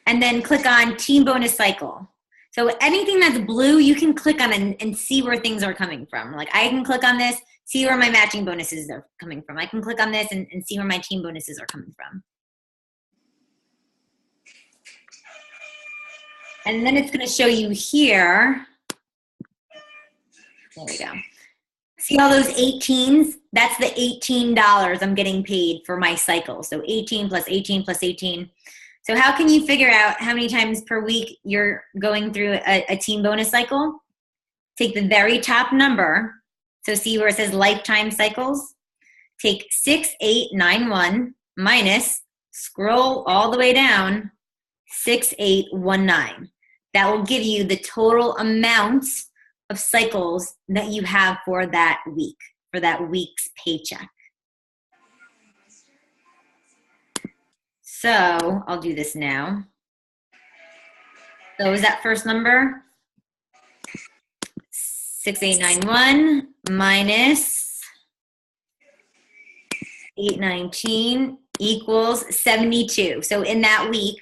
and then click on Team Bonus Cycle. So anything that's blue, you can click on and see where things are coming from. Like I can click on this, see where my matching bonuses are coming from. I can click on this and see where my team bonuses are coming from. And then it's going to show you here. There we go. See all those 18s? That's the $18 I'm getting paid for my cycle. So 18 plus 18 plus 18. So how can you figure out how many times per week you're going through a team bonus cycle? Take the very top number. So see where it says lifetime cycles? Take 6891 minus, scroll all the way down, 6819. That will give you the total amount of cycles that you have for that week, for that week's paycheck. So I'll do this now. So was that first number? 6891 minus 819 equals 72. So in that week,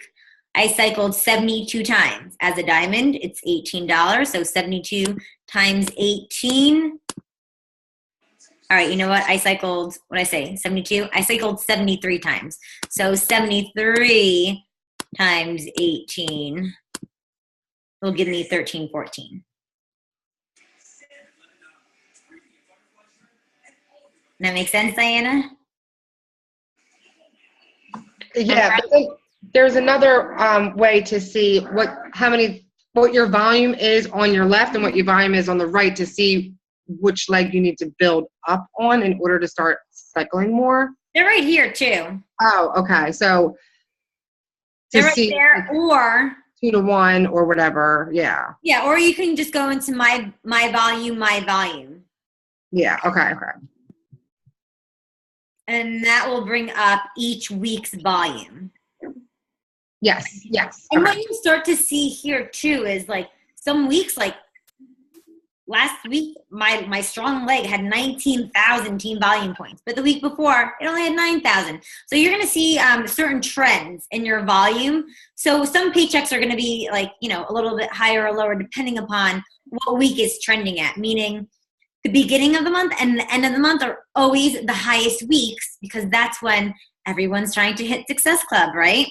I cycled 72 times. As a diamond, it's $18. So 72 times 18. All right, you know what? I cycled, what did I say, 72? I cycled 73 times. So 73 times 18 will give me 1314. That makes sense, Diana? Yeah, but then there's another way to see what your volume is on your left and what your volume is on the right to see which leg you need to build up on in order to start cycling more. They're right here too. Oh, okay. So They're to right see there, or 2 to 1 or whatever. Yeah. yeah, or you can just go into my volume. Yeah. Okay. And that will bring up each week's volume. Yes. And Okay. what you start to see here too is like some weeks, like last week, my strong leg had 19,000 team volume points, but the week before it only had 9,000. So you're going to see certain trends in your volume. So some paychecks are going to be like, a little bit higher or lower depending upon what week is trending at, meaning the beginning of the month and the end of the month are always the highest weeks because that's when everyone's trying to hit Success Club, right?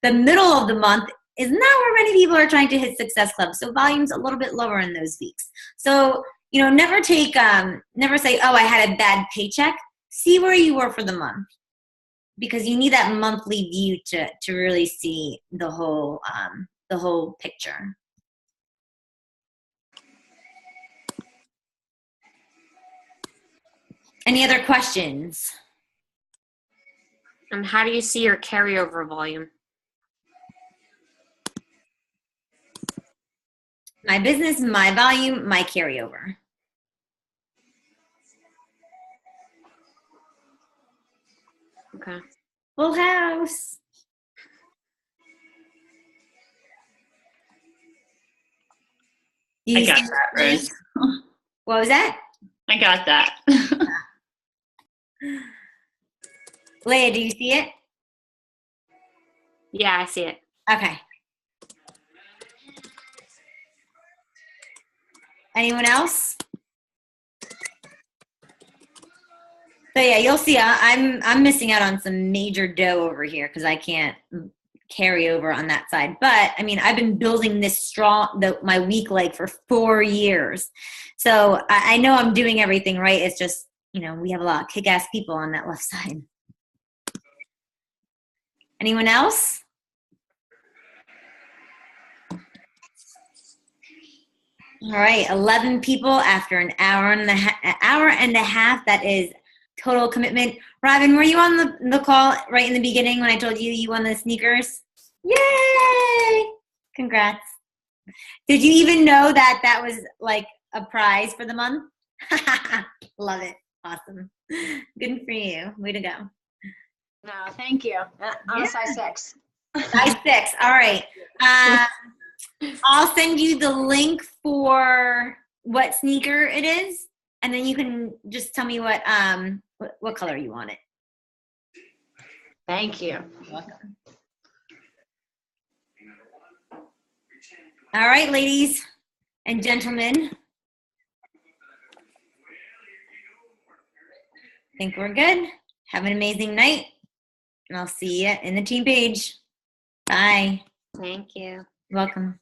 The middle of the month is not where many people are trying to hit Success Club. So volume's a little bit lower in those weeks. So, never say, oh, I had a bad paycheck. See where you were for the month because you need that monthly view to really see the whole picture. Any other questions? And how do you see your carryover volume? My business, my volume, my carryover. Okay. Full house. I got that, Rose. What was that? I got that. Leah, do you see it? Yeah, I see it. Okay. Anyone else? So yeah, you'll see I'm missing out on some major dough over here because I can't carry over on that side. But I mean, I've been building this my weak leg for 4 years. So I know I'm doing everything right. It's just, we have a lot of kick-ass people on that left side. Anyone else? All right, 11 people after an hour and a half. That is total commitment. Robin, were you on the call right in the beginning when I told you won the sneakers? Yay! Congrats. Did you even know that was like a prize for the month? Love it. Awesome. Good for you. Way to go. No, thank you. I'm a size 6. Size 6. All right. I'll send you the link for what sneaker it is, and then you can just tell me what color you want it. Thank you. You're welcome. All right, ladies and gentlemen. I think we're good. Have an amazing night, and I'll see you in the team page. Bye. Thank you. Welcome.